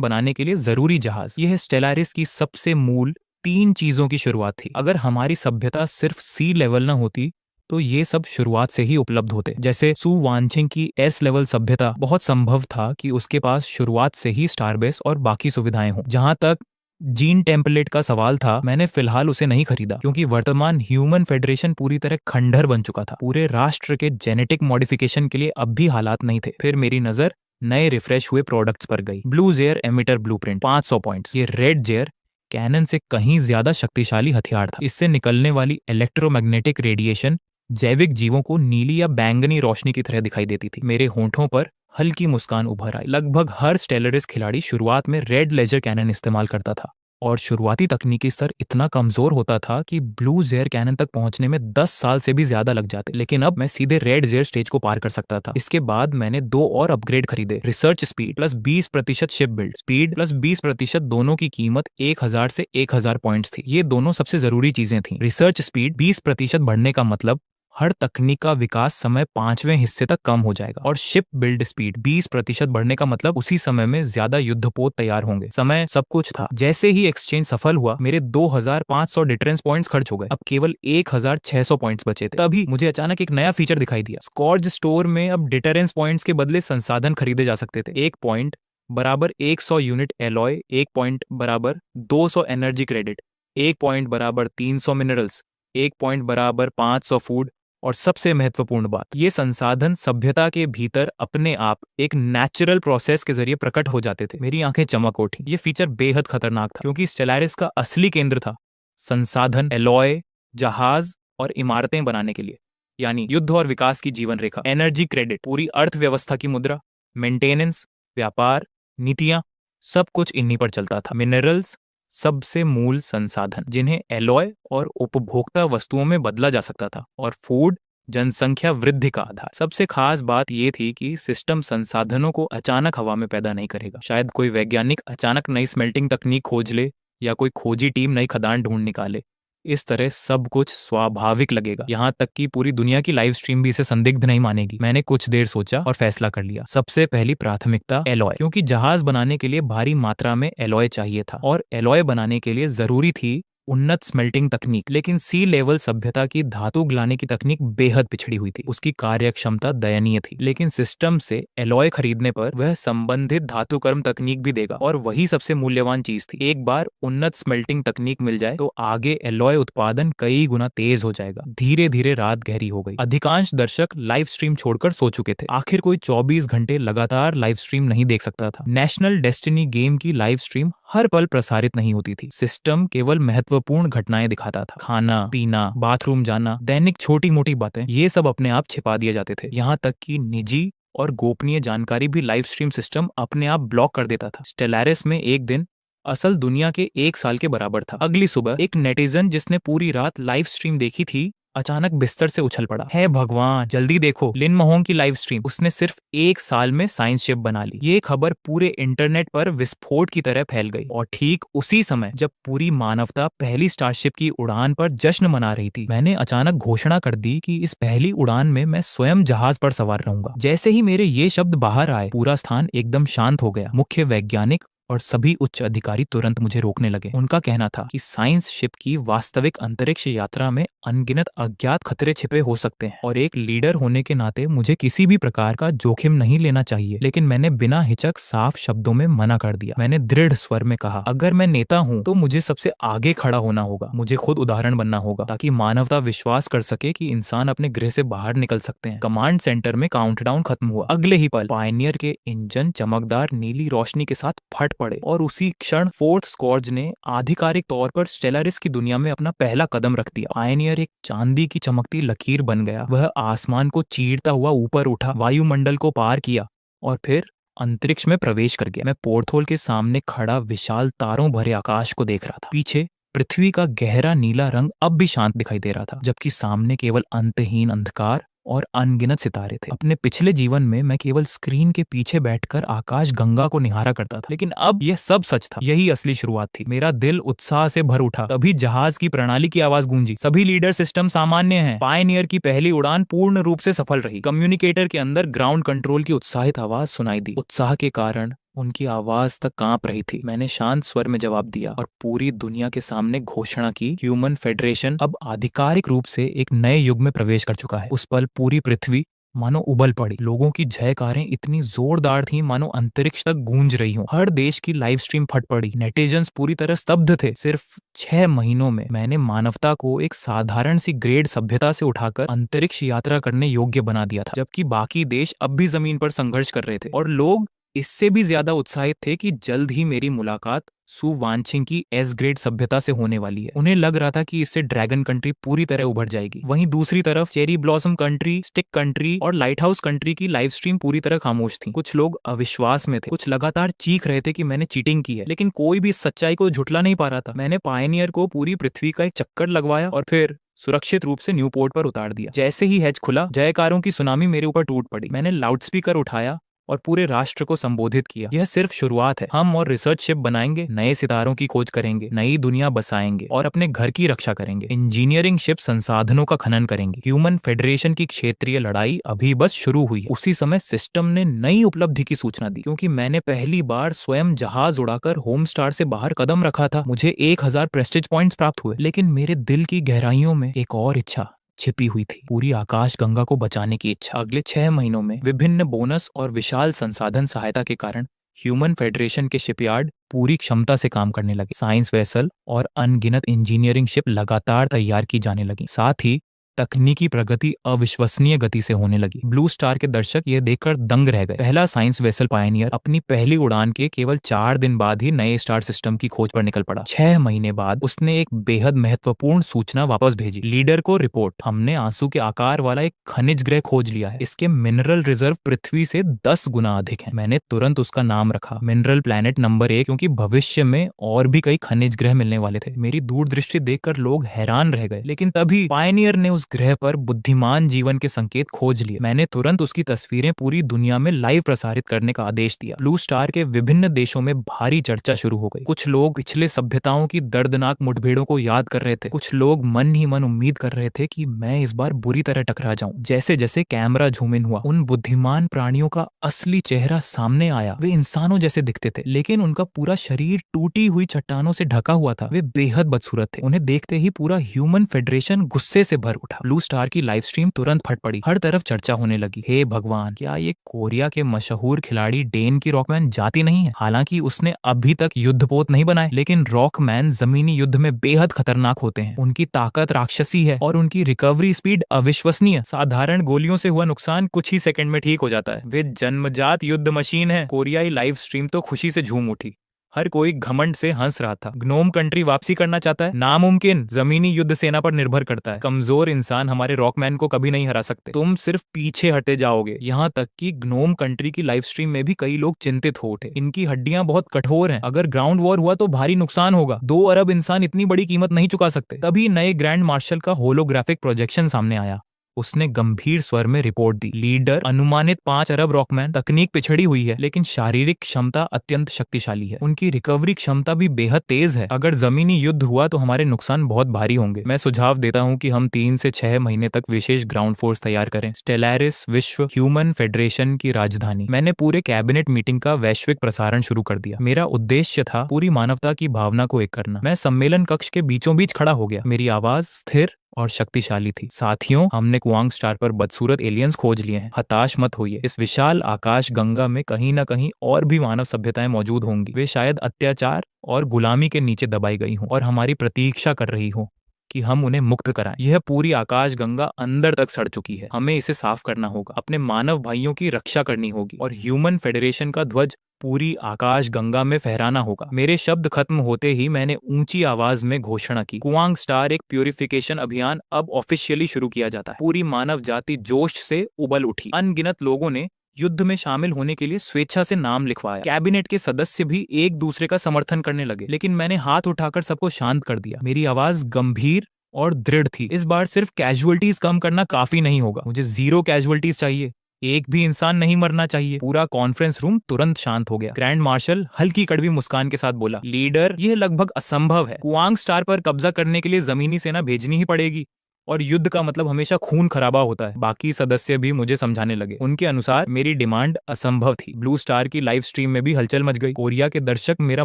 बनाने के लिए जरूरी जहाज। यह स्टेलारिस की सबसे मूल 3 चीजों की शुरुआत थी। अगर हमारी सभ्यता सिर्फ सी लेवल न होती तो ये सब शुरुआत से ही उपलब्ध होते। जैसे सु वानछिंग की एस लेवल सभ्यता, बहुत संभव था कि उसके पास शुरुआत से ही स्टारबेस और बाकी सुविधाएं हों। जहां तक जीन टेम्पलेट का सवाल था, मैंने फिलहाल उसे नहीं खरीदा क्योंकि वर्तमान ह्यूमन फेडरेशन पूरी तरह खंडहर बन चुका था। पूरे राष्ट्र के जेनेटिक मॉडिफिकेशन के लिए अब भी हालात नहीं थे। फिर मेरी नजर नए रिफ्रेश हुए प्रोडक्ट्स पर गई। Blue jeer emitter blueprint, 500 points. ये रेड जेयर कैनन से कहीं ज्यादा शक्तिशाली हथियार था। इससे निकलने वाली इलेक्ट्रोमैग्नेटिक रेडिएशन जैविक जीवों को नीली या बैंगनी रोशनी की तरह दिखाई देती थी। मेरे होंठों पर हल्की मुस्कान उभर आई। लगभग हर स्टेलरिस खिलाड़ी शुरुआत में रेड लेजर कैनन इस्तेमाल करता था और शुरुआती तकनीकी स्तर इतना कमजोर होता था कि ब्लू जेयर कैनन तक पहुंचने में 10 साल से भी ज्यादा लग जाते। लेकिन अब मैं सीधे रेड जेयर स्टेज को पार कर सकता था। इसके बाद मैंने 2 और अपग्रेड खरीदे। Research speed plus 20% ship build speed plus 20%, दोनों की कीमत 1000 से 1000 पॉइंट्स थी। ये दोनों सबसे जरूरी चीजें थी। रिसर्च स्पीड 20% बढ़ने का मतलब हर तकनीक का विकास समय 5वें हिस्से तक कम हो जाएगा। और शिप बिल्ड स्पीड 20% बढ़ने का मतलब उसी समय में ज्यादा युद्धपोत तैयार होंगे। समय सब कुछ था। जैसे ही एक्सचेंज सफल हुआ, मेरे 2500 डिटरेंस पॉइंट्स खर्च हो गए। अब केवल 1600 पॉइंट्स बचे थे। तभी मुझे अचानक एक नया फीचर दिखाई दिया। स्कॉर्ज स्टोर में अब डिटरेंस पॉइंट्स के बदले संसाधन खरीदे जा सकते थे। 1 पॉइंट बराबर 100 यूनिट एलॉय, 1 पॉइंट बराबर 200 एनर्जी क्रेडिट, 1 पॉइंट बराबर 300 मिनरल्स, 1 पॉइंट बराबर 500 फूड। और सबसे महत्वपूर्ण बात, ये संसाधन सभ्यता के भीतर अपने आप एक नेचुरल प्रोसेस के जरिए प्रकट हो जाते थे। मेरी आंखें चमक उठी। ये फीचर बेहद खतरनाक था क्योंकि स्टेलारिस का असली केंद्र था संसाधन, एलॉय, जहाज और इमारतें बनाने के लिए, यानी युद्ध और विकास की जीवन रेखा। एनर्जी क्रेडिट, पूरी अर्थव्यवस्था की मुद्रा। मेंटेनेंस, व्यापार, नीतियां, सब कुछ इन्हीं पर चलता था। मिनरल्स, सबसे मूल संसाधन जिन्हें एलॉय और उपभोक्ता वस्तुओं में बदला जा सकता था। और फूड, जनसंख्या वृद्धि का आधार। सबसे खास बात यह थी कि सिस्टम संसाधनों को अचानक हवा में पैदा नहीं करेगा। शायद कोई वैज्ञानिक अचानक नई स्मेल्टिंग तकनीक खोज ले या कोई खोजी टीम नई खदान ढूंढ निकाले। इस तरह सब कुछ स्वाभाविक लगेगा। यहाँ तक कि पूरी दुनिया की लाइव स्ट्रीम भी इसे संदिग्ध नहीं मानेगी। मैंने कुछ देर सोचा और फैसला कर लिया। सबसे पहली प्राथमिकता एलॉय, क्योंकि जहाज बनाने के लिए भारी मात्रा में एलॉय चाहिए था और एलॉय बनाने के लिए जरूरी थी उन्नत स्मेल्टिंग तकनीक। लेकिन सी लेवल सभ्यता की धातु गलाने की तकनीक बेहद पिछड़ी हुई थी। उसकी कार्यक्षमता दयनीय थी। लेकिन सिस्टम से एलॉय खरीदने पर वह संबंधित धातुकर्म तकनीक भी देगा और वही सबसे मूल्यवान चीज थी। एक बार उन्नत स्मेल्टिंग तकनीक मिल जाए तो आगे एलॉय उत्पादन कई गुना तेज हो जाएगा। धीरे धीरे रात गहरी हो गई। अधिकांश दर्शक लाइव स्ट्रीम छोड़कर सो चुके थे। आखिर कोई 24 घंटे लगातार लाइव स्ट्रीम नहीं देख सकता था। नेशनल डेस्टिनी गेम की लाइव स्ट्रीम हर पल प्रसारित नहीं होती थी। सिस्टम केवल महत्वपूर्ण घटनाएं दिखाता था। खाना पीना, बाथरूम जाना, दैनिक छोटी मोटी बातें, ये सब अपने आप छिपा दिए जाते थे। यहाँ तक कि निजी और गोपनीय जानकारी भी लाइव स्ट्रीम सिस्टम अपने आप ब्लॉक कर देता था। स्टेलारिस में एक दिन असल दुनिया के 1 साल के बराबर था। अगली सुबह एक नेटिजन जिसने पूरी रात लाइव स्ट्रीम देखी थी अचानक बिस्तर से उछल पड़ा। हे भगवान, जल्दी देखो, लिन महोंग की लाइव स्ट्रीम। उसने सिर्फ 1 साल में साइंस शिप बना ली। ये खबर पूरे इंटरनेट पर विस्फोट की तरह फैल गई। और ठीक उसी समय जब पूरी मानवता पहली स्टारशिप की उड़ान पर जश्न मना रही थी, मैंने अचानक घोषणा कर दी कि इस पहली उड़ान में मैं स्वयं जहाज पर सवार रहूंगा। जैसे ही मेरे ये शब्द बाहर आए, पूरा स्थान एकदम शांत हो गया। मुख्य वैज्ञानिक और सभी उच्च अधिकारी तुरंत मुझे रोकने लगे। उनका कहना था कि साइंस शिप की वास्तविक अंतरिक्ष यात्रा में अनगिनत अज्ञात खतरे छिपे हो सकते हैं और एक लीडर होने के नाते मुझे किसी भी प्रकार का जोखिम नहीं लेना चाहिए। लेकिन मैंने बिना हिचक साफ शब्दों में मना कर दिया। मैंने दृढ़ स्वर में कहा, अगर मैं नेता हूँ तो मुझे सबसे आगे खड़ा होना होगा। मुझे खुद उदाहरण बनना होगा ताकि मानवता विश्वास कर सके कि इंसान अपने ग्रह से बाहर निकल सकते हैं। कमांड सेंटर में काउंटडाउन खत्म हुआ। अगले ही पल पायनियर के इंजन चमकदार नीली रोशनी के साथ फट पड़े और उसी क्षण फोर्थ स्कॉर्ज ने आधिकारिक तौर पर स्टेलारिस की दुनिया में अपना पहला कदम रख दिया। पायनियर एक चांदी की चमकती लकीर बन गया। वह आसमान को चीरता हुआ ऊपर उठा, वायुमंडल को पार किया और फिर अंतरिक्ष में प्रवेश कर गया। मैं पोर्थोल के सामने खड़ा विशाल तारों भरे आकाश को देख रहा था। पीछे पृथ्वी का गहरा नीला रंग अब भी शांत दिखाई दे रहा था, जबकि सामने केवल अंतहीन अंधकार और अनगिनत सितारे थे। अपने पिछले जीवन में मैं केवल स्क्रीन के पीछे बैठकर आकाश गंगा को निहारा करता था, लेकिन अब यह सब सच था। यही असली शुरुआत थी। मेरा दिल उत्साह से भर उठा। तभी जहाज की प्रणाली की आवाज गूंजी। सभी लीडर सिस्टम सामान्य हैं। पायनियर की पहली उड़ान पूर्ण रूप से सफल रही। कम्युनिकेटर के अंदर ग्राउंड कंट्रोल की उत्साहित आवाज सुनाई दी। उत्साह के कारण उनकी आवाज तक कांप रही थी। मैंने शांत स्वर में जवाब दिया और पूरी दुनिया के सामने घोषणा की, ह्यूमन फेडरेशन अब आधिकारिक रूप से एक नए युग में प्रवेश कर चुका है। उस पल पूरी पृथ्वी मानो उबल पड़ी। लोगों की जयकारें इतनी जोरदार थीं मानो अंतरिक्ष तक गूंज रही हों। हर देश की लाइव स्ट्रीम फट पड़ी। नेटिजन्स पूरी तरह स्तब्ध थे। सिर्फ 6 महीनों में मैंने मानवता को एक साधारण सी ग्रेड सभ्यता से उठाकर अंतरिक्ष यात्रा करने योग्य बना दिया था, जबकि बाकी देश अब भी जमीन पर संघर्ष कर रहे थे। और लोग इससे भी ज्यादा उत्साहित थे कि जल्द ही मेरी मुलाकात सु वानछिंग की एस ग्रेड सभ्यता से होने वाली है। उन्हें लग रहा था कि इससे ड्रैगन कंट्री पूरी तरह उभर जाएगी। वहीं दूसरी तरफ cherry blossom country, stick country और लाइट हाउस कंट्री की लाइव स्ट्रीम पूरी तरह खामोश थी। कुछ लोग अविश्वास में थे, कुछ लगातार चीख रहे थे कि मैंने चीटिंग की है, लेकिन कोई भी इस सच्चाई को झुठला नहीं पा रहा था। मैंने पायनियर को पूरी पृथ्वी का एक चक्कर लगवाया और फिर सुरक्षित रूप से न्यूपोर्ट पर उतार दिया। जैसे ही हैच खुला, जयकारों की सुनामी मेरे ऊपर टूट पड़ी। मैंने लाउडस्पीकर उठाया और पूरे राष्ट्र को संबोधित किया। यह सिर्फ शुरुआत है। हम और रिसर्च शिप बनाएंगे, नए सितारों की खोज करेंगे, नई दुनिया बसाएंगे और अपने घर की रक्षा करेंगे। इंजीनियरिंग शिप संसाधनों का खनन करेंगे। ह्यूमन फेडरेशन की क्षेत्रीय लड़ाई अभी बस शुरू हुई है। उसी समय सिस्टम ने नई उपलब्धि की सूचना दी। क्योंकि मैंने पहली बार स्वयं जहाज उड़ाकर होम स्टार से बाहर कदम रखा था, मुझे 1000 प्रेस्टीज पॉइंट्स प्राप्त हुए। लेकिन मेरे दिल की गहराइयों में एक और इच्छा छिपी हुई थी, पूरी आकाश गंगा को बचाने की इच्छा। अगले 6 महीनों में विभिन्न बोनस और विशाल संसाधन सहायता के कारण ह्यूमन फेडरेशन के शिपयार्ड पूरी क्षमता से काम करने लगे। साइंस वेसल और अनगिनत इंजीनियरिंग शिप लगातार तैयार की जाने लगी। साथ ही तकनीकी प्रगति अविश्वसनीय गति से होने लगी। ब्लू स्टार के दर्शक यह देखकर दंग रह गए। पहला साइंस वेसल पायनियर अपनी पहली उड़ान के केवल 4 दिन बाद ही नए स्टार सिस्टम की खोज पर निकल पड़ा। 6 महीने बाद उसने एक बेहद महत्वपूर्ण सूचना वापस भेजी। लीडर को रिपोर्ट, हमने आंसू के आकार वाला एक खनिज ग्रह खोज लिया है। इसके मिनरल रिजर्व पृथ्वी से 10 गुना अधिक है। मैंने तुरंत उसका नाम रखा मिनरल प्लैनेट नंबर 1, क्योंकि भविष्य में और भी कई खनिज ग्रह मिलने वाले थे। मेरी दूरदृष्टि देखकर लोग हैरान रह गए। लेकिन तभी पायनियर ने उस ग्रह पर बुद्धिमान जीवन के संकेत खोज लिए। मैंने तुरंत उसकी तस्वीरें पूरी दुनिया में लाइव प्रसारित करने का आदेश दिया। ब्लू स्टार के विभिन्न देशों में भारी चर्चा शुरू हो गई। कुछ लोग पिछले सभ्यताओं की दर्दनाक मुठभेड़ों को याद कर रहे थे। कुछ लोग मन ही मन उम्मीद कर रहे थे कि मैं इस बार बुरी तरह टकरा जाऊं। जैसे जैसे कैमरा झूम इन हुआ, उन बुद्धिमान प्राणियों का असली चेहरा सामने आया। वे इंसानों जैसे दिखते थे, लेकिन उनका पूरा शरीर टूटी हुई चट्टानों से ढका हुआ था। वे बेहद बदसूरत थे। उन्हें देखते ही पूरा ह्यूमन फेडरेशन गुस्से से भर उठा। ब्लू स्टार की लाइव स्ट्रीम तुरंत फट पड़ी। हर तरफ चर्चा होने लगी। हे भगवान, क्या ये कोरिया के मशहूर खिलाड़ी डेन की रॉकमैन जाति नहीं है? हालांकि उसने अभी तक युद्धपोत नहीं बनाए, लेकिन रॉकमैन जमीनी युद्ध में बेहद खतरनाक होते हैं। उनकी ताकत राक्षसी है और उनकी रिकवरी स्पीड अविश्वसनीय। साधारण गोलियों से हुआ नुकसान कुछ ही सेकंड में ठीक हो जाता है। वे जन्मजात युद्ध मशीन है। कोरियाई लाइव स्ट्रीम तो खुशी से झूम उठी। हर कोई घमंड से हंस रहा था। ग्नोम कंट्री वापसी करना चाहता है? नामुमकिन। जमीनी युद्ध सेना पर निर्भर करता है। कमजोर इंसान हमारे रॉकमैन को कभी नहीं हरा सकते। तुम सिर्फ पीछे हटे जाओगे। यहाँ तक कि ग्नोम कंट्री की लाइव स्ट्रीम में भी कई लोग चिंतित हो उठे। इनकी हड्डियां बहुत कठोर हैं। अगर ग्राउंड वॉर हुआ तो भारी नुकसान होगा। 2 अरब इंसान इतनी बड़ी कीमत नहीं चुका सकते। तभी नए ग्रैंड मार्शल का होलोग्राफिक प्रोजेक्शन सामने आया। उसने गंभीर स्वर में रिपोर्ट दी। लीडर, अनुमानित 5 अरब रॉकमैन। तकनीक पिछड़ी हुई है लेकिन शारीरिक क्षमता अत्यंत शक्तिशाली है। उनकी रिकवरी क्षमता भी बेहद तेज है। अगर जमीनी युद्ध हुआ तो हमारे नुकसान बहुत भारी होंगे। मैं सुझाव देता हूँ कि हम 3 से 6 महीने तक विशेष ग्राउंड फोर्स तैयार करें। स्टेलारिस विश्व ह्यूमन फेडरेशन की राजधानी। मैंने पूरे कैबिनेट मीटिंग का वैश्विक प्रसारण शुरू कर दिया। मेरा उद्देश्य था पूरी मानवता की भावना को एक करना। मैं सम्मेलन कक्ष के बीचों बीच खड़ा हो गया। मेरी आवाज स्थिर और शक्तिशाली थी। साथियों, हमने कुआंग स्टार पर बदसूरत एलियंस खोज लिए हैं। हताश मत होइए। इस विशाल आकाश गंगा में कहीं न कहीं और भी मानव सभ्यताएं मौजूद होंगी। वे शायद अत्याचार और गुलामी के नीचे दबाई गई हों और हमारी प्रतीक्षा कर रही हो कि हम उन्हें मुक्त कराएं। यह पूरी आकाश गंगा अंदर तक सड़ चुकी है। हमें इसे साफ करना होगा। अपने मानव भाइयों की रक्षा करनी होगी और ह्यूमन फेडरेशन का ध्वज पूरी आकाश गंगा में फहराना होगा। मेरे शब्द खत्म होते ही मैंने ऊंची आवाज में घोषणा की, कुआंग स्टार एक प्यूरिफिकेशन अभियान अब ऑफिशियली शुरू किया जाता है। पूरी मानव जाति जोश से उबल उठी। अनगिनत लोगों ने युद्ध में शामिल होने के लिए स्वेच्छा से नाम लिखवाया। कैबिनेट के सदस्य भी एक दूसरे का समर्थन करने लगे, लेकिन मैंने हाथ उठाकर सबको शांत कर दिया। मेरी आवाज गंभीर और दृढ़ थी। इस बार सिर्फ कैजुअलिटीज कम करना काफी नहीं होगा। मुझे 0 कैजुअलिटीज चाहिए। एक भी इंसान नहीं मरना चाहिए। पूरा कॉन्फ्रेंस रूम तुरंत शांत हो गया। ग्रैंड मार्शल हल्की कड़वी मुस्कान के साथ बोला, लीडर, यह लगभग असंभव है। कुआंग स्टार पर कब्जा करने के लिए जमीनी सेना भेजनी ही पड़ेगी और युद्ध का मतलब हमेशा खून खराबा होता है। बाकी सदस्य भी मुझे समझाने लगे। उनके अनुसार मेरी डिमांड असंभव थी। ब्लू स्टार की लाइव स्ट्रीम में भी हलचल मच गई। कोरिया के दर्शक मेरा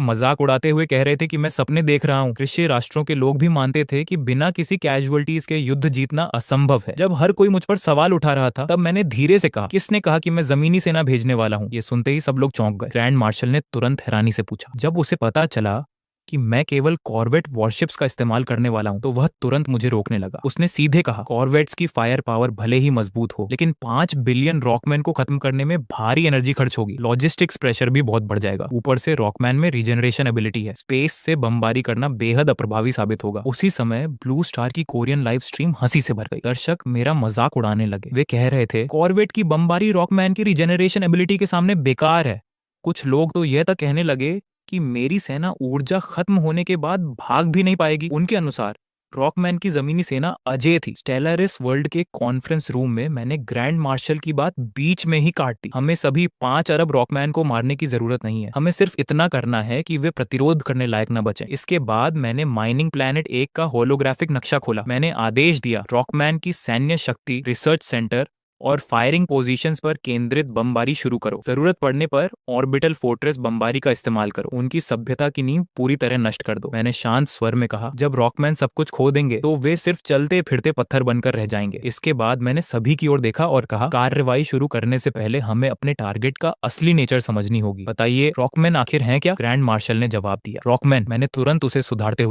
मजाक उड़ाते हुए कह रहे थे कि मैं सपने देख रहा हूँ। कृषि राष्ट्रों के लोग भी मानते थे कि बिना किसी कैजुअलिटीज के युद्ध जीतना असंभव है। जब हर कोई मुझ पर सवाल उठा रहा था तब मैंने धीरे से कहा, किसने कहा कि मैं जमीनी सेना भेजने वाला हूँ? ये सुनते ही सब लोग चौंक गए। ग्रैंड मार्शल ने तुरंत हैरानी से पूछा, जब उसे पता चला कि मैं केवल कॉर्वेट वॉरशिप्स का इस्तेमाल करने वाला हूं तो वह तुरंत मुझे रोकने लगा। उसने सीधे कहा, कॉर्वेट्स की फायर पावर भले ही मजबूत हो लेकिन 5 बिलियन रॉकमैन को खत्म करने में भारी एनर्जी खर्च होगी। लॉजिस्टिक्स प्रेशर भी बहुत बढ़ जाएगा। ऊपर से रॉकमैन में रीजनरेशन एबिलिटी है। स्पेस से बमबारी करना बेहद अप्रभावी साबित होगा। उसी समय ब्लू स्टार की कोरियन लाइव स्ट्रीम हंसी से भर गई। दर्शक मेरा मजाक उड़ाने लगे। वे कह रहे थे, कॉर्वेट की बमबारी रॉकमैन की रीजनरेशन एबिलिटी के सामने बेकार है। कुछ लोग तो यह तक कहने लगे कि मेरी सेना ऊर्जा खत्म होने के बाद भाग भी नहीं पाएगी। उनके अनुसार रॉकमैन की जमीनी सेना अजेय थी। स्टेलारिस वर्ल्ड के कॉन्फ्रेंस रूम में मैंने ग्रैंड मार्शल की बात बीच में ही काट दी। हमें सभी 5 अरब रॉकमैन को मारने की जरूरत नहीं है। हमें सिर्फ इतना करना है कि वे प्रतिरोध करने लायक न बचें। इसके बाद मैंने माइनिंग प्लैनेट 1 का होलोग्राफिक नक्शा खोला। मैंने आदेश दिया, रॉकमैन की सैन्य शक्ति, रिसर्च सेंटर और फायरिंग पोजीशंस पर केंद्रित बमबारी शुरू करो। जरूरत पड़ने पर ऑर्बिटल फोर्ट्रेस बमबारी का इस्तेमाल करो। उनकी सभ्यता की नींव पूरी तरह नष्ट कर दो। मैंने शांत स्वर में कहा, जब रॉकमैन सब कुछ खो देंगे तो वे सिर्फ चलते फिरते पत्थर बनकर रह जाएंगे। इसके बाद मैंने सभी की ओर देखा और कहा, कार्रवाई शुरू करने से पहले हमें अपने टारगेट का असली नेचर समझनी होगी। बताइए, रॉकमैन आखिर हैं क्या? ग्रैंड मार्शल ने जवाब दिया, रॉकमैन। मैंने तुरंत उसे सुधारते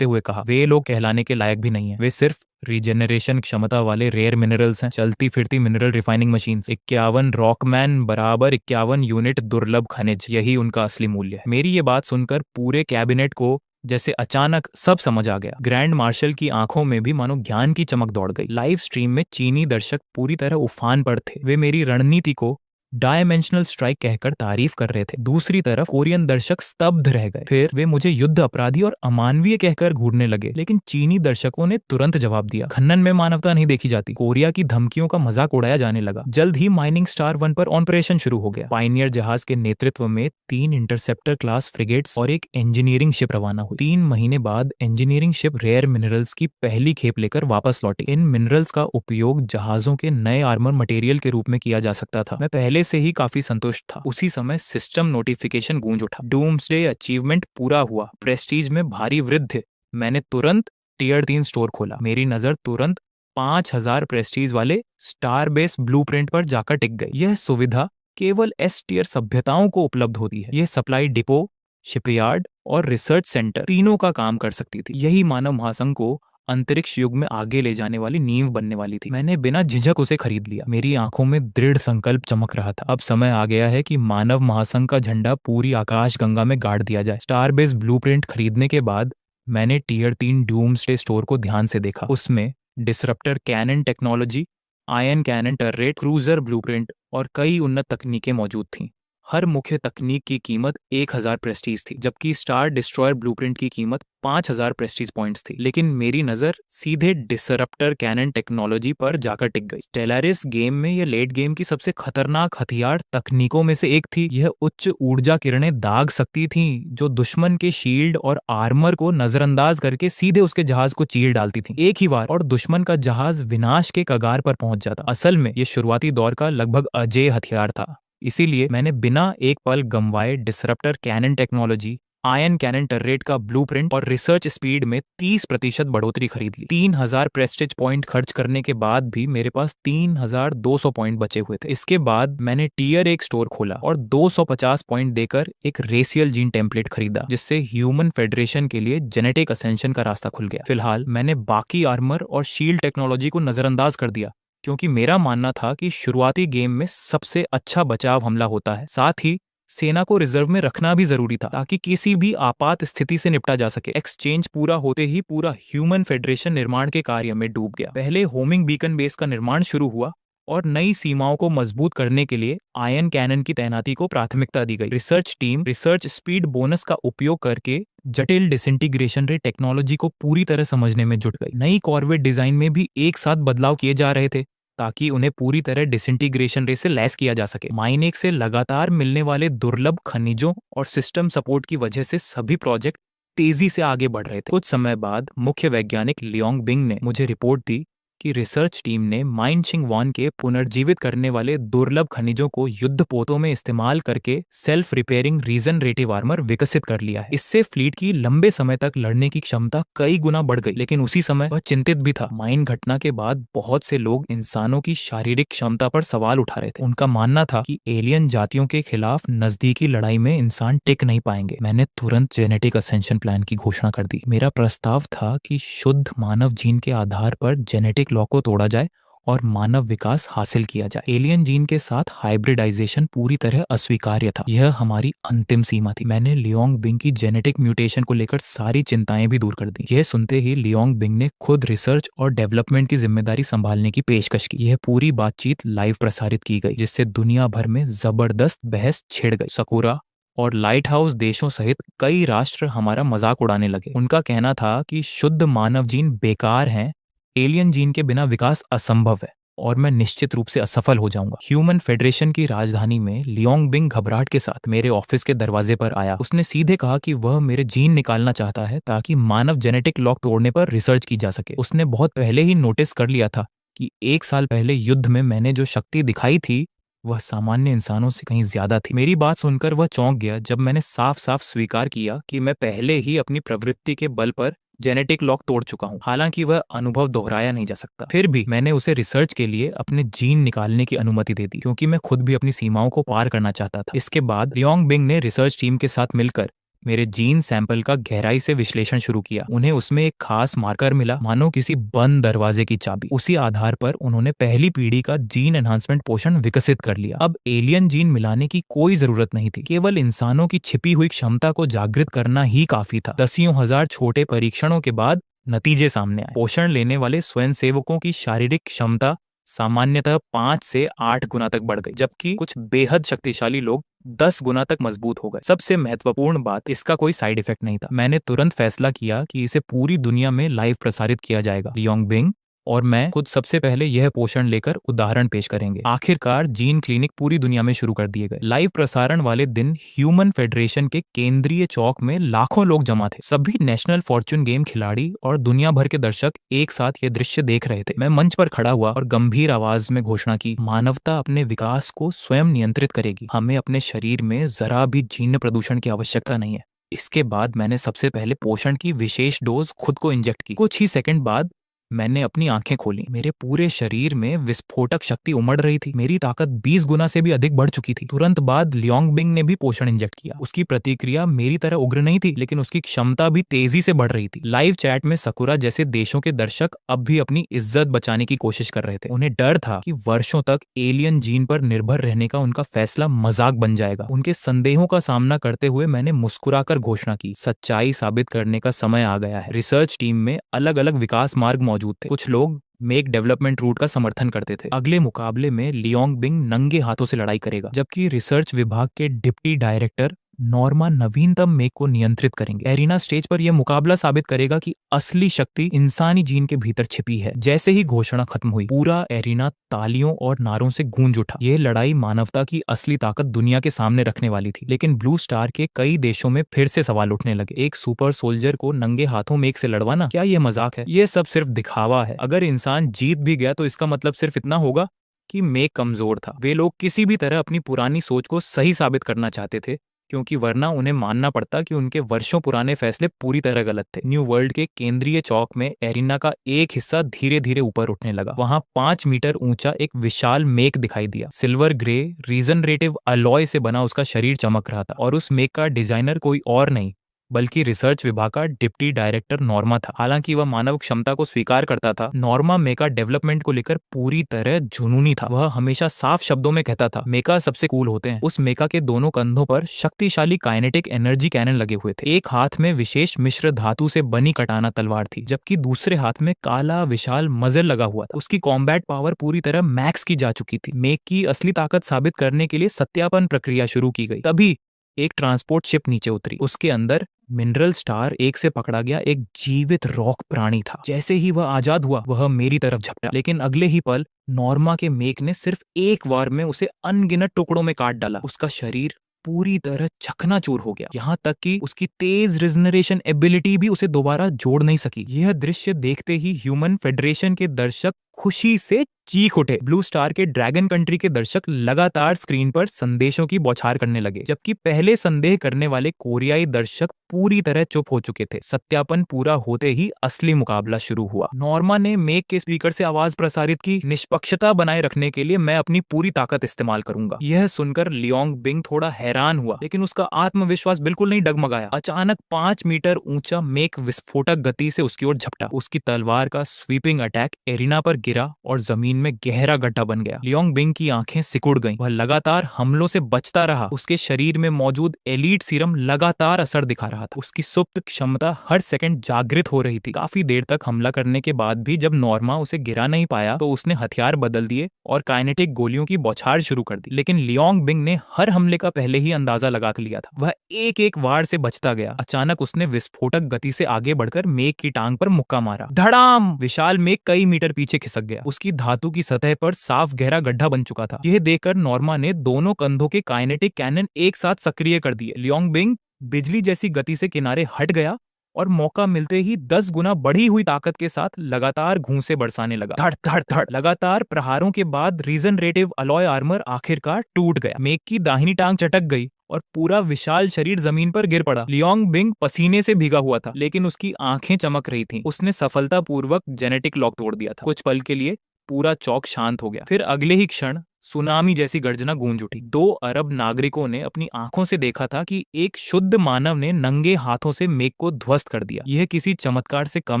हुए कहा, वे लोग कहलाने के लायक भी नहीं है। वे सिर्फ रीजेनरेशन क्षमता वाले रेयर मिनरल्स हैं, चलती फिरती मिनरल रिफाइनिंग मशीन। 51 रॉकमैन बराबर 51 यूनिट दुर्लभ खनिज, यही उनका असली मूल्य है। मेरी ये बात सुनकर पूरे कैबिनेट को जैसे अचानक सब समझ आ गया। ग्रैंड मार्शल की आंखों में भी मानो ज्ञान की चमक दौड़ गई। लाइव स्ट्रीम में चीनी दर्शक पूरी तरह उफान पर थे। वे मेरी रणनीति को डायमेंशनल स्ट्राइक कहकर तारीफ कर रहे थे। दूसरी तरफ कोरियन दर्शक स्तब्ध रह गए। फिर वे मुझे युद्ध अपराधी और अमानवीय कहकर घूरने लगे, लेकिन चीनी दर्शकों ने तुरंत जवाब दिया, खनन में मानवता नहीं देखी जाती। कोरिया की धमकियों का मजाक उड़ाया जाने लगा। जल्द ही माइनिंग स्टार 1 पर ऑपरेशन शुरू हो गया। पायनियर जहाज के नेतृत्व में 3 इंटरसेप्टर क्लास फ्रिगेट्स और एक इंजीनियरिंग शिप रवाना हुई। 3 महीने बाद इंजीनियरिंग शिप रेयर मिनरल्स की पहली खेप लेकर वापस लौटी। इन मिनरल्स का उपयोग जहाजों के नए आर्मर मटेरियल के रूप में किया जा सकता था। मैं पहले से ही काफी संतुष्ट था। उसी समय सिस्टम नोटिफिकेशन गूंज उठा। डूम्सडे अचीवमेंट पूरा हुआ, प्रेस्टीज में भारी वृद्धि। मैंने तुरंत टियर 3 स्टोर खोला। मेरी नजर तुरंत 5000 प्रेस्टीज वाले स्टार बेस ब्लूप्रिंट पर जाकर टिक गई। यह सुविधा केवल एस टियर सभ्यताओं को उपलब्ध होती है। यह सप्लाई डिपो, शिपयार्ड और रिसर्च सेंटर तीनों का काम कर सकती थी। यही मानव महासंघ को अंतरिक्ष युग में आगे ले जाने वाली नींव बनने वाली थी। मैंने बिना झिझक उसे खरीद लिया। मेरी आंखों में दृढ़ संकल्प चमक रहा था। अब समय आ गया है कि मानव महासंघ का झंडा पूरी आकाश गंगा में गाड़ दिया जाए। स्टार बेस ब्लूप्रिंट खरीदने के बाद मैंने टियर 3 डूम्सडे स्टोर को ध्यान से देखा। उसमें disruptor cannon technology, ion cannon turret, cruiser blueprint और कई उन्नत तकनीकें मौजूद थीं। हर मुख्य तकनीक की कीमत 1000 प्रेस्टीज थी, जबकि स्टार डिस्ट्रॉयर ब्लूप्रिंट की कीमत 5000 प्रेस्टीज पॉइंट्स थी। लेकिन मेरी नजर सीधे डिसरप्टर कैनन टेक्नोलॉजी पर जाकर टिक गई। स्टेलारिस गेम में यह लेट गेम की सबसे खतरनाक हथियार तकनीकों में से एक थी। यह उच्च ऊर्जा किरणें दाग सकती थीं, जो दुश्मन के शील्ड और आर्मर को नजरअंदाज करके सीधे उसके जहाज को चीर डालती थी एक ही बार, और दुश्मन का जहाज विनाश के कगार पर पहुंच जाता। असल में यह शुरुआती दौर का लगभग अजेय हथियार था। इसीलिए मैंने बिना एक पल गंवाए disruptor cannon technology, ion cannon turret का ब्लूप्रिंट और रिसर्च स्पीड में 30% बढ़ोतरी खरीद ली। 3000 प्रेस्टिज पॉइंट खर्च करने के बाद भी मेरे पास 3200 पॉइंट बचे हुए थे। इसके बाद मैंने टीयर 1 स्टोर खोला और 250 पॉइंट देकर एक रेसियल जीन टेम्पलेट खरीदा, जिससे ह्यूमन फेडरेशन के लिए जेनेटिक असेंशन का रास्ता खुल गया। फिलहाल मैंने बाकी आर्मर और शील्ड टेक्नोलॉजी को नजरअंदाज कर दिया, क्योंकि मेरा मानना था कि शुरुआती गेम में सबसे अच्छा बचाव हमला होता है। साथ ही सेना को रिजर्व में रखना भी जरूरी था, ताकि किसी भी आपात स्थिति से निपटा जा सके। एक्सचेंज पूरा होते ही पूरा ह्यूमन फेडरेशन निर्माण के कार्य में डूब गया। पहले होमिंग बीकन बेस का निर्माण शुरू हुआ और नई सीमाओं को मजबूत करने के लिए आयन कैनन की तैनाती को प्राथमिकता दी गई। Research team research speed bonus का उपयोग करके जटिल डिसइंटीग्रेशन रे टेक्नोलॉजी को पूरी तरह समझने में जुट गई। नई कॉर्वेट डिजाइन में भी एक साथ बदलाव किए जा रहे थे, ताकि उन्हें पूरी तरह डिसइंटीग्रेशन रे से लैस किया जा सके। माइनेक से लगातार मिलने वाले दुर्लभ खनिजों और सिस्टम सपोर्ट की वजह से सभी प्रोजेक्ट तेजी से आगे बढ़ रहे थे। कुछ समय बाद मुख्य वैज्ञानिक लियोंग बिंग ने मुझे रिपोर्ट दी कि रिसर्च टीम ने माइन शिंग वान के पुनर्जीवित करने वाले दुर्लभ खनिजों को युद्धपोतों में इस्तेमाल करके सेल्फ रिपेयरिंग रीजनरेटिव आर्मर विकसित कर लिया है। इससे फ्लीट की लंबे समय तक लड़ने की क्षमता कई गुना बढ़ गई। लेकिन उसी समय वह चिंतित भी था। माइन घटना के बाद बहुत से लोग इंसानों की शारीरिक क्षमता पर सवाल उठा रहे थे। उनका मानना था कि एलियन जातियों के खिलाफ नजदीकी लड़ाई में इंसान टिक नहीं पाएंगे। मैंने तुरंत जेनेटिक असेंशन प्लान की घोषणा कर दी। मेरा प्रस्ताव था कि शुद्ध मानव जीन के आधार पर जेनेटिक लॉ को तोड़ा जाए और मानव विकास हासिल किया जाए। एलियन जीन के साथ हाइब्रिडाइजेशन पूरी तरह अस्वीकार्य था। यह हमारी अंतिम सीमा थी। मैंने लियोंग बिंग की जेनेटिक म्यूटेशन को लेकर सारी चिंताएं भी दूर कर दी। यह सुनते ही लियोंग बिंग ने खुद रिसर्च और डेवलपमेंट की जिम्मेदारी संभालने की पेशकश की। यह पूरी बातचीत लाइव प्रसारित की गई, जिससे दुनिया भर में जबरदस्त बहस छिड़ गई। सकूरा और लाइट हाउस देशों सहित कई राष्ट्र हमारा मजाक उड़ाने लगे। उनका कहना था कि शुद्ध मानव जीन बेकार हैं, एलियन जीन के बिना विकास असंभव है और मैं निश्चित रूप से असफल हो जाऊंगा। ह्यूमन फेडरेशन की राजधानी में लियोंग बिंग घबराहट के साथ मेरे ऑफिस के दरवाजे पर आया। उसने सीधे कहा कि वह मेरे जीन निकालना चाहता है, ताकि मानव जेनेटिक लॉक तोड़ने पर रिसर्च की जा सके। उसने बहुत पहले ही नोटिस कर लिया था कि 1 साल पहले युद्ध में मैंने जो शक्ति दिखाई थी, वह सामान्य इंसानों से कहीं ज्यादा थी। मेरी बात सुनकर वह चौंक गया, जब मैंने साफ साफ स्वीकार किया कि मैं पहले ही अपनी प्रवृत्ति के बल पर जेनेटिक लॉक तोड़ चुका हूं। हालांकि वह अनुभव दोहराया नहीं जा सकता। फिर भी मैंने उसे रिसर्च के लिए अपने जीन निकालने की अनुमति दे दी, क्योंकि मैं खुद भी अपनी सीमाओं को पार करना चाहता था। इसके बाद लियोंग बिंग ने रिसर्च टीम के साथ मिलकर मेरे जीन सैंपल का गहराई से विश्लेषण शुरू किया। उन्हें उसमें एक खास मार्कर मिला, मानो किसी बंद दरवाजे की चाबी। उसी आधार पर उन्होंने पहली पीढ़ी का जीन एनहांसमेंट पोषण विकसित कर लिया। अब एलियन जीन मिलाने की कोई जरूरत नहीं थी, केवल इंसानों की छिपी हुई क्षमता को जागृत करना ही काफी था। दसियों हजार छोटे परीक्षणों के बाद नतीजे सामने आए। पोषण लेने वाले स्वयंसेवकों की शारीरिक क्षमता सामान्यतः 5 से 8 गुना तक बढ़ गई, जबकि कुछ बेहद शक्तिशाली लोग 10 गुना तक मजबूत हो गए। सबसे महत्वपूर्ण बात, इसका कोई साइड इफेक्ट नहीं था। मैंने तुरंत फैसला किया कि इसे पूरी दुनिया में लाइव प्रसारित किया जाएगा। लियोंग बिंग और मैं खुद सबसे पहले यह पोषण लेकर उदाहरण पेश करेंगे। आखिरकार जीन क्लिनिक पूरी दुनिया में शुरू कर दिए गए। लाइव प्रसारण वाले दिन ह्यूमन फेडरेशन के केंद्रीय चौक में लाखों लोग जमा थे। सभी नेशनल फॉर्च्यून गेम खिलाड़ी और दुनिया भर के दर्शक एक साथ ये दृश्य देख रहे थे। मैं मंच पर खड़ा हुआ और गंभीर आवाज में घोषणा की, मानवता अपने विकास को स्वयं नियंत्रित करेगी। हमें अपने शरीर में जरा भी जीन प्रदूषण की आवश्यकता नहीं है। इसके बाद मैंने सबसे पहले पोषण की विशेष डोज खुद को इंजेक्ट की। कुछ ही सेकंड बाद मैंने अपनी आंखें खोली। मेरे पूरे शरीर में विस्फोटक शक्ति उमड़ रही थी। मेरी ताकत 20 गुना से भी अधिक बढ़ चुकी थी। तुरंत बाद लियोंग बिंग ने भी पोषण इंजेक्ट किया। उसकी प्रतिक्रिया मेरी तरह उग्र नहीं थी, लेकिन उसकी क्षमता भी तेजी से बढ़ रही थी। लाइव चैट में सकूरा जैसे देशों के दर्शक अब भी अपनी इज्जत बचाने की कोशिश कर रहे थे। उन्हें डर था कि वर्षों तक एलियन जीन पर निर्भर रहने का उनका फैसला मजाक बन जाएगा। उनके संदेहों का सामना करते हुए मैंने मुस्कुराकर घोषणा की, सच्चाई साबित करने का समय आ गया है। रिसर्च टीम में अलग अलग विकास मार्ग मौजूद थे। कुछ लोग मेक डेवलपमेंट रूट का समर्थन करते थे। अगले मुकाबले में लियोंग बिंग नंगे हाथों से लड़ाई करेगा, जबकि रिसर्च विभाग के डिप्टी डायरेक्टर नॉर्मा नवीनतम मेक को नियंत्रित करेंगे। एरिना स्टेज पर यह मुकाबला साबित करेगा कि असली शक्ति इंसानी जीन के भीतर छिपी है। जैसे ही घोषणा खत्म हुई, पूरा एरिना तालियों और नारों से गूंज उठा। यह लड़ाई मानवता की असली ताकत दुनिया के सामने रखने वाली थी। लेकिन ब्लू स्टार के कई देशों में फिर से सवाल उठने लगे। एक सुपर सोल्जर को नंगे हाथों मेक से लड़वाना, क्या यह मजाक है? यह सब सिर्फ दिखावा है। अगर इंसान जीत भी गया तो इसका मतलब सिर्फ इतना होगा कि मेक कमजोर था। वे लोग किसी भी तरह अपनी पुरानी सोच को सही साबित करना चाहते थे, क्योंकि वरना उन्हें मानना पड़ता कि उनके वर्षों पुराने फैसले पूरी तरह गलत थे। न्यू वर्ल्ड के केंद्रीय चौक में एरिना का एक हिस्सा धीरे धीरे ऊपर उठने लगा। वहां 5 मीटर ऊंचा एक विशाल मेक दिखाई दिया। सिल्वर ग्रे रीजनरेटिव अलॉय से बना उसका शरीर चमक रहा था, और उस मेक का डिजाइनर कोई और नहीं बल्कि रिसर्च विभाग का डिप्टी डायरेक्टर नॉर्मा था। हालांकि वह मानव क्षमता को स्वीकार करता था, नॉर्मा मेका डेवलपमेंट को लेकर पूरी तरह जुनूनी था। वह हमेशा साफ शब्दों में कहता था, मेका सबसे कूल होते हैं। उस मेका के दोनों कंधों पर शक्तिशाली काइनेटिक एनर्जी कैनन लगे हुए थे। एक हाथ में विशेष मिश्र धातु से बनी कटाना तलवार थी, जबकि दूसरे हाथ में काला विशाल मजल लगा हुआ था। उसकी कॉम्बैट पावर पूरी तरह मैक्स की जा चुकी थी। मेक की असली ताकत साबित करने के लिए सत्यापन प्रक्रिया शुरू की गई। तभी एक ट्रांसपोर्ट शिप नीचे उतरी। उसके अंदर मिनरल स्टार एक से पकड़ा गया एक जीवित रॉक प्राणी था। जैसे ही वह आजाद हुआ, वह मेरी तरफ झपटा, लेकिन अगले ही पल नॉर्मा के मेक ने सिर्फ एक वार में उसे अनगिनत टुकड़ों में काट डाला। उसका शरीर पूरी तरह चकनाचूर हो गया, यहाँ तक कि उसकी तेज रिजनरेशन एबिलिटी भी उसे दोबारा जोड़ नहीं सकी। यह दृश्य देखते ही ह्यूमन फेडरेशन के दर्शक खुशी से चीख उठे। ब्लू स्टार के ड्रैगन कंट्री के दर्शक लगातार स्क्रीन पर संदेशों की बौछार करने लगे, जबकि पहले संदेह करने वाले कोरियाई दर्शक पूरी तरह चुप हो चुके थे। सत्यापन पूरा होते ही असली मुकाबला शुरू हुआ। नॉर्मा ने मेक के स्पीकर से आवाज प्रसारित की, निष्पक्षता बनाए रखने के लिए मैं अपनी पूरी ताकत इस्तेमाल करूंगा। यह सुनकर लियोंग बिंग थोड़ा हैरान हुआ, लेकिन उसका आत्मविश्वास बिल्कुल नहीं डगमगाया। अचानक 5 मीटर ऊंचा मेक विस्फोटक गति से उसकी ओर झपटा। उसकी तलवार का स्वीपिंग अटैक एरिना पर गिरा और जमीन में गहरा गड्ढा बन गया। लियोंग बिंग की आंखें सिकुड़ गईं। वह लगातार हमलों से बचता रहा। उसके शरीर में मौजूद एलीट सीरम लगातार असर दिखा रहा था। उसकी सुप्त क्षमता हर सेकंड जागृत हो रही थी। काफी देर तक हमला करने के बाद भी जब नॉर्मा उसे गिरा नहीं पाया, तो उसने हथियार बदल दिए और काइनेटिक गोलियों की बौछार शुरू कर दी। लेकिन लियोंग बिंग ने हर हमले का पहले ही अंदाजा लगा लिया था। वह एक एक वार से बचता गया। अचानक उसने विस्फोटक गति से आगे बढ़कर मेक की टांग पर मुक्का मारा। धड़ाम! विशाल मेक कई मीटर पीछे खिसक गया। उसकी धातु की सतह पर साफ गहरा गड्ढा बन चुका था। यह देखकर नॉर्मा ने दोनों कंधों के काइनेटिक कैनन एक साथ सक्रिय कर दिए। लियोंग बिंग बिजली जैसी गति से किनारे हट गया और मौका मिलते ही 10 गुना बढ़ी हुई ताकत के साथ लगातार घूंसे बरसाने लगा। धड़ धड़ धड़। लगातार प्रहारों के बाद रीजनरेटिव अलॉय आर्मर आखिरकार टूट गया। मेक की दाहिनी टांग चटक गई और पूरा विशाल शरीर जमीन पर गिर पड़ा। लियोंग बिंग पसीने से भीगा हुआ था, लेकिन उसकी आंखें चमक रही थीं। उसने सफलतापूर्वक जेनेटिक लॉक तोड़ दिया था। कुछ पल के लिए पूरा चौक शांत हो गया। फिर अगले ही क्षण सुनामी जैसी गर्जना गूंज उठी। 2 अरब नागरिकों ने अपनी आंखों से देखा था कि एक शुद्ध मानव ने नंगे हाथों से मेक को ध्वस्त कर दिया। यह किसी चमत्कार से कम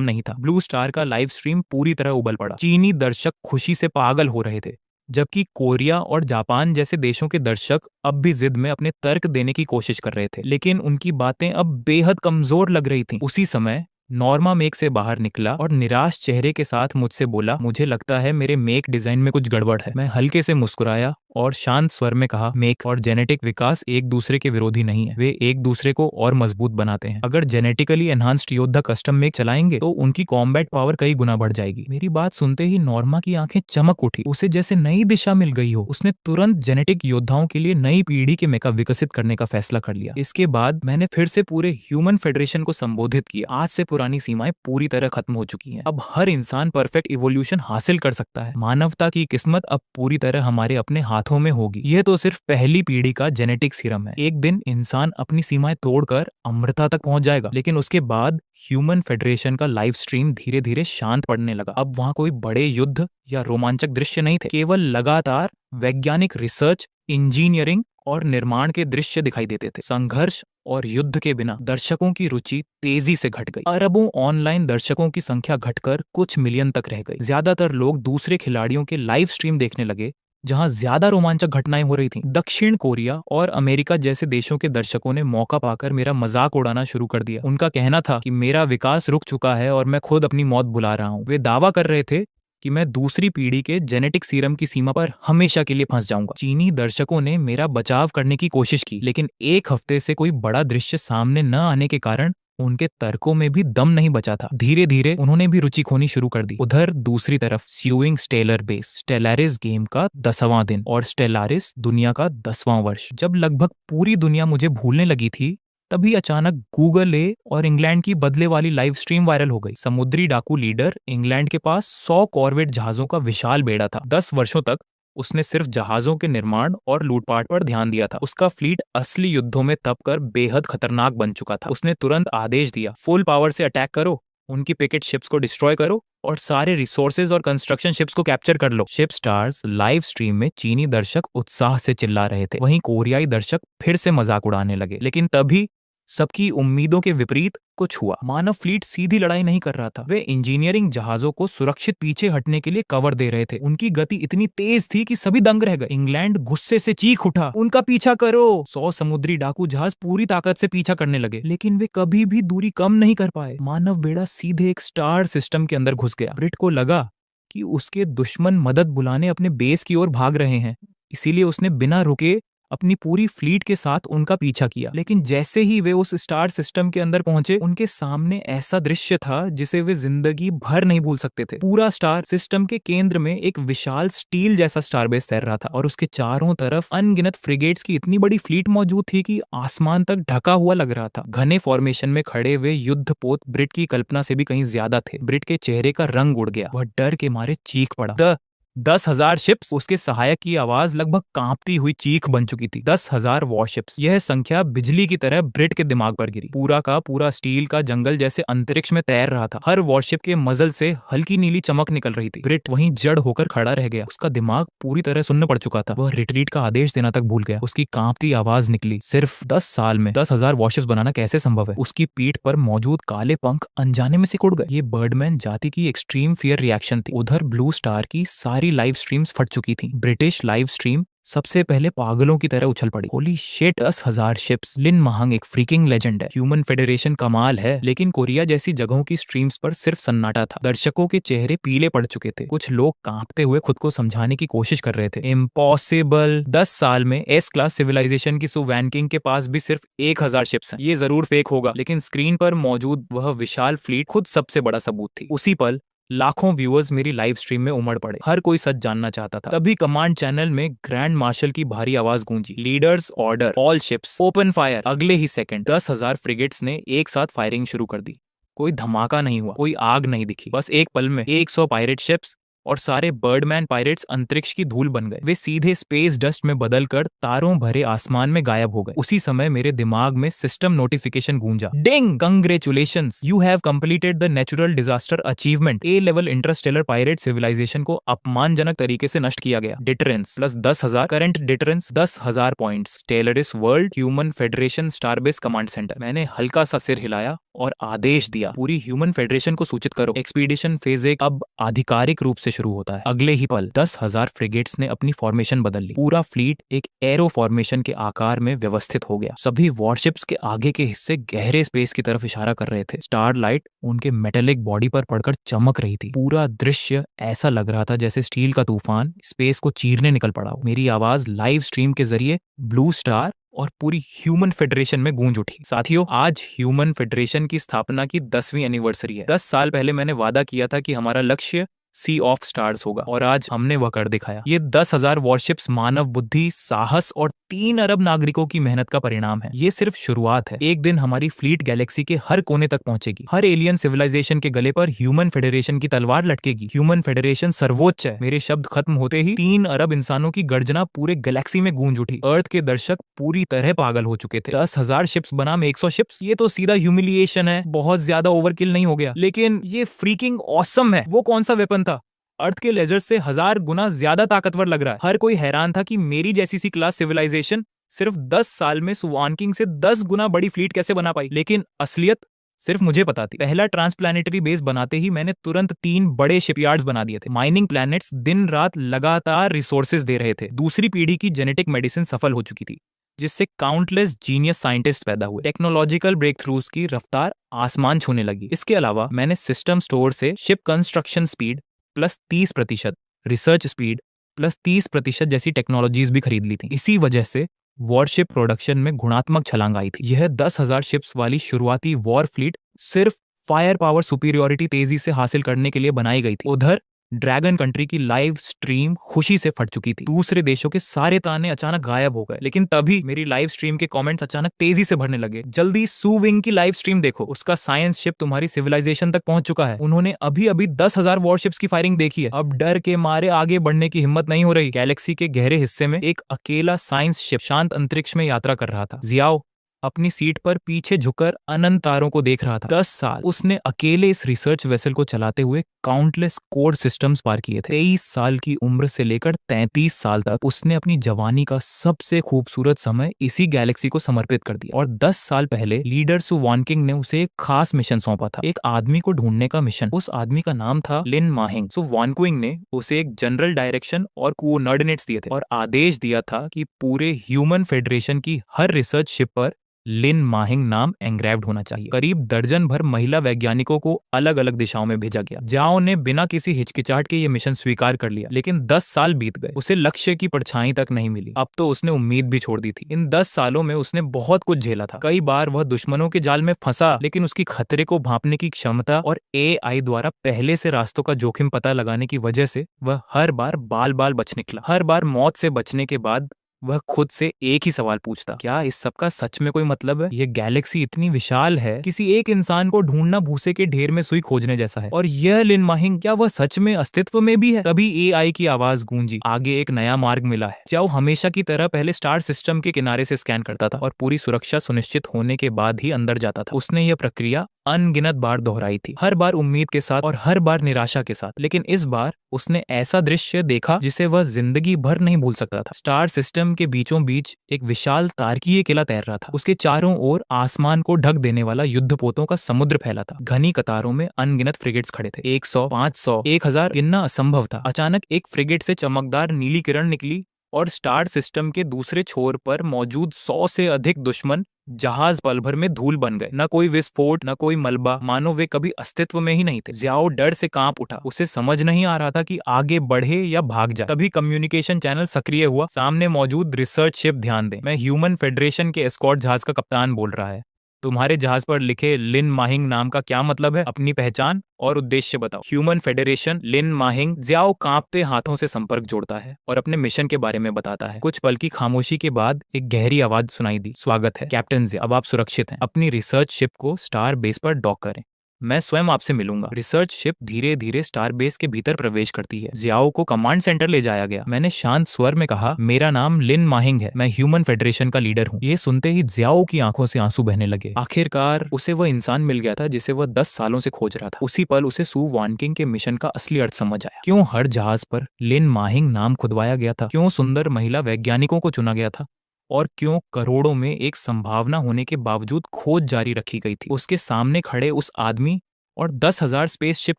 नहीं था। ब्लू स्टार का लाइव स्ट्रीम पूरी तरह उबल पड़ा। चीनी दर्शक खुशी से पागल हो रहे थे, जबकि कोरिया और जापान जैसे देशों के दर्शक अब भी जिद में अपने तर्क देने की कोशिश कर रहे थे, लेकिन उनकी बातें अब बेहद कमजोर लग रही थीं। उसी समय नॉर्मा मेक से बाहर निकला और निराश चेहरे के साथ मुझसे बोला, मुझे लगता है मेरे मेक डिजाइन में कुछ गड़बड़ है। मैं हल्के से मुस्कुराया और शांत स्वर में कहा, मेक और जेनेटिक विकास एक दूसरे के विरोधी नहीं है। वे एक दूसरे को और मजबूत बनाते हैं। अगर जेनेटिकली एनहांस्ड योद्धा कस्टम मेक चलाएंगे तो उनकी कॉम्बैट पावर कई गुना बढ़ जाएगी। मेरी बात सुनते ही नॉर्मा की आंखें चमक उठी। उसे जैसे नई दिशा मिल गई हो। उसने तुरंत जेनेटिक योद्धाओं के लिए नई पीढ़ी के मेका विकसित करने का फैसला कर लिया। इसके बाद मैंने फिर से पूरे ह्यूमन फेडरेशन को संबोधित किया। आज से पुरानी सीमाएं पूरी तरह खत्म हो चुकी हैं। अब हर इंसान परफेक्ट इवोल्यूशन हासिल कर सकता है। मानवता की किस्मत अब पूरी तरह हमारे अपने हाथों में होगी। यह तो सिर्फ पहली पीढ़ी का जेनेटिक सीरम है। एक दिन इंसान अपनी सीमाएं तोड़कर अमृता तक पहुंच जाएगा, लेकिन उसके बाद ह्यूमन फेडरेशन का लाइव स्ट्रीम धीरे धीरे शांत पड़ने लगा। अब वहां कोई बड़े युद्ध या रोमांचक दृश्य नहीं थे, केवल लगातार वैज्ञानिक रिसर्च, इंजीनियरिंग और निर्माण के दृश्य दिखाई देते थे। संघर्ष और युद्ध के बिना दर्शकों की रुचि तेजी से घट गई। अरबों ऑनलाइन दर्शकों की संख्या घटकर कुछ मिलियन तक रह गई। ज्यादातर लोग दूसरे खिलाड़ियों के लाइव स्ट्रीम देखने लगे, जहां ज्यादा रोमांचक घटनाएं हो रही थीं। दक्षिण कोरिया और अमेरिका जैसे देशों के दर्शकों ने मौका पाकर मेरा मजाक उड़ाना शुरू कर दिया। उनका कहना था कि मेरा विकास रुक चुका है और मैं खुद अपनी मौत बुला रहा हूं। वे दावा कर रहे थे कि मैं दूसरी पीढ़ी के जेनेटिक सीरम की सीमा पर हमेशा के लिए फंस जाऊंगा। चीनी दर्शकों ने मेरा बचाव करने की कोशिश की, लेकिन एक हफ्ते से कोई बड़ा दृश्य सामने न आने के कारण उनके तर्कों में भी दम नहीं बचा था। धीरे धीरे उन्होंने भी रुचि खोनी शुरू कर दी। उधर दूसरी तरफ स्यूइंग स्टेलर बेस, स्टेलारिस गेम का 10वां दिन और स्टेलारिस दुनिया का 10वां वर्ष। जब लगभग पूरी दुनिया मुझे भूलने लगी थी, तभी अचानक गूगल ए और इंग्लैंड की बदले वाली लाइव स्ट्रीम वायरल हो गई। समुद्री डाकू लीडर इंग्लैंड के पास 100 कॉर्वेट जहाजों का विशाल बेड़ा था। 10 वर्षों तक उसने सिर्फ जहाजों के निर्माण और लूटपाट पर ध्यान दिया था। उसका फ्लीट असली युद्धों में तप कर बेहद खतरनाक बन चुका था। उसने तुरंत आदेश दिया, फुल पावर से अटैक करो, उनकी पिकेट शिप्स को डिस्ट्रॉय करो और सारे रिसोर्सेज और कंस्ट्रक्शन शिप्स को कैप्चर कर लो। शिप स्टार्स लाइव स्ट्रीम में चीनी दर्शक उत्साह से चिल्ला रहे थे, वहीं कोरियाई दर्शक फिर से मजाक उड़ाने लगे। लेकिन तभी सबकी उम्मीदों के विपरीत कुछ हुआ। मानव फ्लीट सीधी लड़ाई नहीं कर रहा था, वे इंजीनियरिंग जहाजों को सुरक्षित पीछे हटने के लिए कवर दे रहे थे। उनकी गति इतनी तेज थी कि सभी दंग रह गए। इंग्लैंड गुस्से से चीख उठा, उनका पीछा करो। 100 समुद्री डाकू जहाज पूरी ताकत से पीछा करने लगे, लेकिन वे कभी भी दूरी कम नहीं कर पाए। मानव बेड़ा सीधे एक स्टार सिस्टम के अंदर घुस गया। ब्रिट को लगा कि उसके दुश्मन मदद बुलाने अपने बेस की ओर भाग रहे हैं, इसीलिए उसने बिना रुके अपनी पूरी फ्लीट के साथ उनका पीछा किया। लेकिन जैसे ही वे उस स्टार सिस्टम के अंदर पहुंचे, उनके सामने ऐसा दृश्य था जिसे वे जिंदगी भर नहीं भूल सकते थे। पूरा स्टार सिस्टम के केंद्र में एक विशाल स्टील जैसा स्टार बेस तैर रहा था और उसके चारों तरफ अनगिनत फ्रिगेट्स की इतनी बड़ी फ्लीट मौजूद थी कि आसमान तक ढका हुआ लग रहा था। घने फॉर्मेशन में खड़े हुए युद्धपोत ब्रिट की कल्पना से भी कहीं ज्यादा थे। ब्रिट के चेहरे का रंग उड़ गया, वह डर के मारे चीख पड़ा। 10,000 शिप्स, उसके सहायक की आवाज लगभग कांपती हुई चीख बन चुकी थी। 10,000 वॉरशिप्स, यह संख्या बिजली की तरह ब्रिट के दिमाग पर गिरी। पूरा का पूरा स्टील का जंगल जैसे अंतरिक्ष में तैर रहा था। हर वॉरशिप के मजल से हल्की नीली चमक निकल रही थी। ब्रिट वहीं जड़ होकर खड़ा रह गया। उसका दिमाग पूरी तरह सुन्न पड़ चुका था। वह रिट्रीट का आदेश देना तक भूल गया। उसकी कांपती आवाज निकली, सिर्फ 10 साल में 10,000 वॉरशिप्स बनाना कैसे संभव है? उसकी पीठ पर मौजूद काले पंख अनजाने में सिकुड़ गए। ये बर्डमैन जाति की एक्सट्रीम फियर रिएक्शन थी। उधर ब्लू स्टार की सारी लाइव स्ट्रीम्स फट चुकी थी। ब्रिटिश लाइव स्ट्रीम सबसे पहले पागलों की तरह उछल पड़ी। Holy shit, 10,000 ships. लिन महंग एक फ्रीकिंग लेजेंड है। ह्यूमन फेडरेशन कमाल है, लेकिन कोरिया जैसी जगहों की स्ट्रीम्स पर सिर्फ सन्नाटा था। दर्शकों के चेहरे पीले पड़ चुके थे। कुछ लोग कांपते हुए खुद को समझाने की कोशिश कर रहे थे। इम्पॉसिबल, 10 साल में एस क्लास सिविलाइजेशन की सु वैनकिंग के पास भी सिर्फ 1,000 शिप्स हैं। ये जरूर फेक होगा, लेकिन स्क्रीन पर मौजूद वह विशाल फ्लीट खुद सबसे बड़ा सबूत थी। उसी पल लाखों व्यूअर्स मेरी लाइव स्ट्रीम में उमड़ पड़े। हर कोई सच जानना चाहता था। तभी कमांड चैनल में ग्रैंड मार्शल की भारी आवाज गूंजी, leaders order, all ships open fire. अगले ही सेकंड 10,000 फ्रिगेट्स ने एक साथ फायरिंग शुरू कर दी। कोई धमाका नहीं हुआ, कोई आग नहीं दिखी। बस एक पल में 100 पायरेट शिप्स और सारे बर्डमैन पायरेट्स अंतरिक्ष की धूल बन गए। वे सीधे स्पेस डस्ट में बदलकर तारों भरे आसमान में गायब हो गए। उसी समय मेरे दिमाग में सिस्टम नोटिफिकेशन गूंजा, ding, congratulations, you have completed the natural disaster achievement. A level interstellar pirate civilisation को अपमानजनक तरीके से नष्ट किया गया। Deterrence plus 10,000, current deterrence 10,000 points. Stellaris world human federation starbase command centre. मैंने हल्का सा सिर हिलाया और आदेश दिया, पूरी ह्यूमन फेडरेशन को सूचित करो, एक्सपीडिशन फेज 1 अब आधिकारिक रूप से शुरू होता है। अगले ही पल 10,000 फ्रिगेट्स ने अपनी फॉर्मेशन बदल ली। पूरा फ्लीट एक एरो फॉर्मेशन के आकार में व्यवस्थित हो गया। सभी वॉरशिप्स के आगे के हिस्से गहरे स्पेस की तरफ इशारा कर रहे थे। स्टार लाइट उनके मेटेलिक बॉडी पर पड़कर चमक रही थी। पूरा दृश्य ऐसा लग रहा था जैसे स्टील का तूफान स्पेस को चीरने निकल पड़ा हो। मेरी आवाज लाइव स्ट्रीम के जरिए ब्लू स्टार और पूरी ह्यूमन फेडरेशन में गूंज उठी। साथियों, आज ह्यूमन फेडरेशन की स्थापना की 10वीं एनिवर्सरी है। 10 साल पहले मैंने वादा किया था कि हमारा लक्ष्य सी ऑफ स्टार्स होगा, और आज हमने वह कर दिखाया। ये 10,000 वॉरशिप्स मानव बुद्धि, साहस और 3 अरब नागरिकों की मेहनत का परिणाम है। ये सिर्फ शुरुआत है। एक दिन हमारी फ्लीट गैलेक्सी के हर कोने तक पहुंचेगी। हर एलियन सिविलाइजेशन के गले पर ह्यूमन फेडरेशन की तलवार लटकेगी। ह्यूमन फेडरेशन सर्वोच्च है। मेरे शब्द खत्म होते ही 3 अरब इंसानों की गर्जना पूरे गैलेक्सी में गूंज उठी। अर्थ के दर्शक पूरी तरह पागल हो चुके थे। 10,000 शिप्स बनाम 100 शिप्स, ये तो सीधा ह्यूमिलिएशन है। बहुत ज्यादा ओवरकिल नहीं हो गया, लेकिन ये फ्रीकिंग ऑसम है। वो कौन सा वेपन था? अर्थ के लेजर से 1000 गुना ज्यादा ताकतवर लग रहा है। हर कोई हैरान था कि मेरी जैसी सी क्लास सिविलाइजेशन सिर्फ 10 साल में सुवानकिंग से 10 गुना बड़ी फ्लीट कैसे बना पाई। लेकिन असलियत सिर्फ मुझे पता थी। पहला ट्रांसप्लैनेटरी बेस बनाते ही मैंने तुरंत 3 बड़े शिपयार्ड्स बना दिए थे। माइनिंग प्लैनेट्स दिन रात लगातार रिसोर्सेज दे रहे थे। दूसरी पीढ़ी की जेनेटिक मेडिसिन सफल हो चुकी थी, जिससे काउंटलेस जीनियस साइंटिस्ट पैदा हुए। टेक्नोलॉजिकल ब्रेक थ्रूज की रफ्तार आसमान छूने लगी। इसके अलावा मैंने सिस्टम स्टोर से ship construction speed, plus 30%, research speed plus 30% जैसी टेक्नोलॉजीज भी खरीद ली थी। इसी वजह से वॉरशिप प्रोडक्शन में गुणात्मक छलांग आई थी। यह 10,000 शिप्स वाली शुरुआती वॉर फ्लीट सिर्फ फायर पावर सुपीरियोरिटी तेजी से हासिल करने के लिए बनाई गई थी। उधर ड्रैगन कंट्री की लाइव स्ट्रीम खुशी से फट चुकी थी। दूसरे देशों के सारे ताने अचानक गायब हो गए, लेकिन तभी मेरी लाइव स्ट्रीम के कमेंट्स अचानक तेजी से भरने लगे। जल्दी सू विंग की लाइव स्ट्रीम देखो, उसका साइंस शिप तुम्हारी सिविलाइजेशन तक पहुंच चुका है। उन्होंने अभी अभी 10,000 वॉरशिप्स की फायरिंग देखी है। अब डर के मारे आगे बढ़ने की हिम्मत नहीं हो रही। गैलेक्सी के गहरे हिस्से में एक अकेला साइंस शिप शांत अंतरिक्ष में यात्रा कर रहा था। जियाओ अपनी सीट पर पीछे झुककर अनंत तारों को देख रहा था। 10 साल उसने अकेले इस रिसर्च वेसल को चलाते हुए काउंटलेस कोड सिस्टम्स पार किए थे। 23 साल की उम्र से लेकर 33 साल तक उसने अपनी जवानी का सबसे खूबसूरत समय इसी गैलेक्सी को समर्पित कर दिया। और 10 साल पहले लीडर सु वानकिंग ने उसे एक खास मिशन सौंपा था, एक आदमी को ढूंढने का मिशन। उस आदमी का नाम था लिन माहिंग। सु वानकिंग ने उसे एक जनरल डायरेक्शन और कोऑर्डिनेट्स दिए थे और आदेश दिया था कि पूरे ह्यूमन फेडरेशन की हर रिसर्च शिप पर लिन माहिंग नाम एंग्रेव्ड होना चाहिए। करीब दर्जन भर महिला वैज्ञानिकों को अलग अलग दिशाओं में भेजा गया। जाओ ने बिना किसी हिचकिचाहट के ये मिशन स्वीकार कर लिया, लेकिन 10 साल बीत गए, उसे लक्ष्य की परछाई तक नहीं मिली। अब तो उसने उम्मीद भी छोड़ दी थी। इन 10 सालों में उसने बहुत कुछ झेला था। कई बार वह दुश्मनों के जाल में फंसा, लेकिन उसकी खतरे को भांपने की क्षमता और AI द्वारा पहले से रास्तों का जोखिम पता लगाने की वजह से वह हर बार बाल बाल बच निकला। हर बार मौत से बचने के बाद वह खुद से एक ही सवाल पूछता, क्या इस सब का सच में कोई मतलब है? यह गैलेक्सी इतनी विशाल है, किसी एक इंसान को ढूंढना भूसे के ढेर में सुई खोजने जैसा है। और यह लिन माहिंग, क्या वह सच में अस्तित्व में भी है? तभी AI की आवाज गूंजी, आगे एक नया मार्ग मिला है। जाओ हमेशा की तरह पहले स्टार सिस्टम के किनारे से स्कैन करता था और पूरी सुरक्षा सुनिश्चित होने के बाद ही अंदर जाता था। उसने यह प्रक्रिया अनगिनत बार दोहराई थी, हर बार उम्मीद के साथ और हर बार निराशा के साथ। लेकिन इस बार उसने ऐसा दृश्य देखा जिसे वह जिंदगी भर नहीं भूल सकता था। स्टार सिस्टम के बीचों बीच एक विशाल तारकीय किला तैर रहा था। उसके चारों ओर आसमान को ढक देने वाला युद्धपोतों का समुद्र फैला था। घनी कतारों में अनगिनत फ्रिगेट्स खड़े थे। 100, 500, 1000 गिनना असंभव था। अचानक एक फ्रिगेट से चमकदार नीली किरण निकली और स्टार सिस्टम के दूसरे छोर पर मौजूद 100 से अधिक दुश्मन जहाज पल भर में धूल बन गए। न कोई विस्फोट, न कोई मलबा, मानो वे कभी अस्तित्व में ही नहीं थे। जियाओ डर से कांप उठा। उसे समझ नहीं आ रहा था कि आगे बढ़े या भाग जाए। तभी कम्युनिकेशन चैनल सक्रिय हुआ। सामने मौजूद रिसर्च शिप ध्यान दें, मैं ह्यूमन फेडरेशन के एस्कॉर्ट जहाज का कप्तान बोल रहा है। तुम्हारे जहाज पर लिखे लिन माहिंग नाम का क्या मतलब है? अपनी पहचान और उद्देश्य बताओ। ह्यूमन फेडरेशन, लिन माहिंग। जियाओ कांपते हाथों से संपर्क जोड़ता है और अपने मिशन के बारे में बताता है। कुछ पल की खामोशी के बाद एक गहरी आवाज सुनाई दी, स्वागत है कैप्टन जिया, अब आप सुरक्षित हैं। अपनी रिसर्च शिप को स्टार बेस पर डॉक करें, मैं स्वयं आपसे मिलूंगा। रिसर्च शिप धीरे धीरे स्टार बेस के भीतर प्रवेश करती है। जियाओ को कमांड सेंटर ले जाया गया। मैंने शांत स्वर में कहा, मेरा नाम लिन माहिंग है, मैं ह्यूमन फेडरेशन का लीडर हूँ। ये सुनते ही जियाओ की आंखों से आंसू बहने लगे। आखिरकार उसे वह इंसान मिल गया था जिसे वह 10 सालों से खोज रहा था। उसी पल उसे सु वानकिंग के मिशन का असली अर्थ समझ आया। क्यों हर जहाज पर लिन माहिंग नाम खुदवाया गया था, क्यों सुंदर महिला वैज्ञानिकों को चुना गया था, और क्यों करोड़ों में एक संभावना होने के बावजूद खोज जारी रखी गई थी। उसके सामने खड़े उस आदमी और 10,000 स्पेसशिप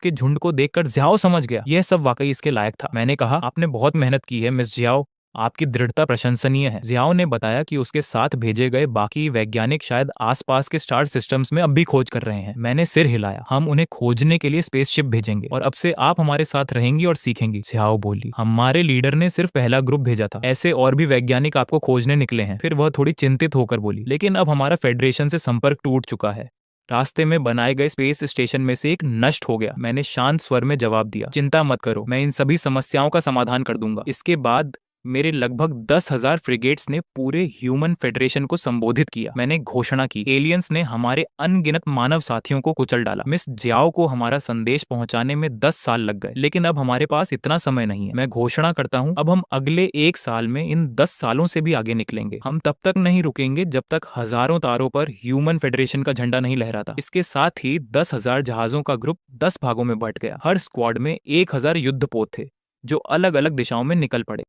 के झुंड को देखकर जियाओ समझ गया, यह सब वाकई इसके लायक था। मैंने कहा, आपने बहुत मेहनत की है मिस जियाओ, आपकी दृढ़ता प्रशंसनीय है। जियाओ ने बताया कि उसके साथ भेजे गए बाकी वैज्ञानिक शायद आसपास के स्टार सिस्टम्स में अब भी खोज कर रहे हैं। मैंने सिर हिलाया। हम उन्हें खोजने के लिए स्पेसशिप भेजेंगे और अब से आप हमारे साथ रहेंगी और सीखेंगी। जियाओ बोली, हमारे लीडर ने सिर्फ पहला ग्रुप भेजा था, ऐसे और भी वैज्ञानिक आपको खोजने निकले हैं। फिर वह थोड़ी चिंतित होकर बोली, लेकिन अब हमारा फेडरेशन से संपर्क टूट चुका है। रास्ते में बनाए गए स्पेस स्टेशन में से एक नष्ट हो गया। मैंने शांत स्वर में जवाब दिया, चिंता मत करो, मैं इन सभी समस्याओं का समाधान कर दूंगा। इसके बाद मेरे लगभग 10,000 फ्रिगेट्स ने पूरे ह्यूमन फेडरेशन को संबोधित किया। मैंने घोषणा की, एलियंस ने हमारे अनगिनत मानव साथियों को कुचल डाला। मिस जियाओ को हमारा संदेश पहुंचाने में 10 साल लग गए, लेकिन अब हमारे पास इतना समय नहीं है। मैं घोषणा करता हूं, अब हम अगले 1 साल में इन 10 सालों से भी आगे निकलेंगे। हम तब तक नहीं रुकेंगे जब तक हजारों तारों पर ह्यूमन फेडरेशन का झंडा नहीं लहराता। इसके साथ ही 10,000 जहाजों का ग्रुप 10 भागों में बंट गया। हर स्क्वाड में 1,000 युद्धपोत थे जो अलग अलग दिशाओं में निकल पड़े।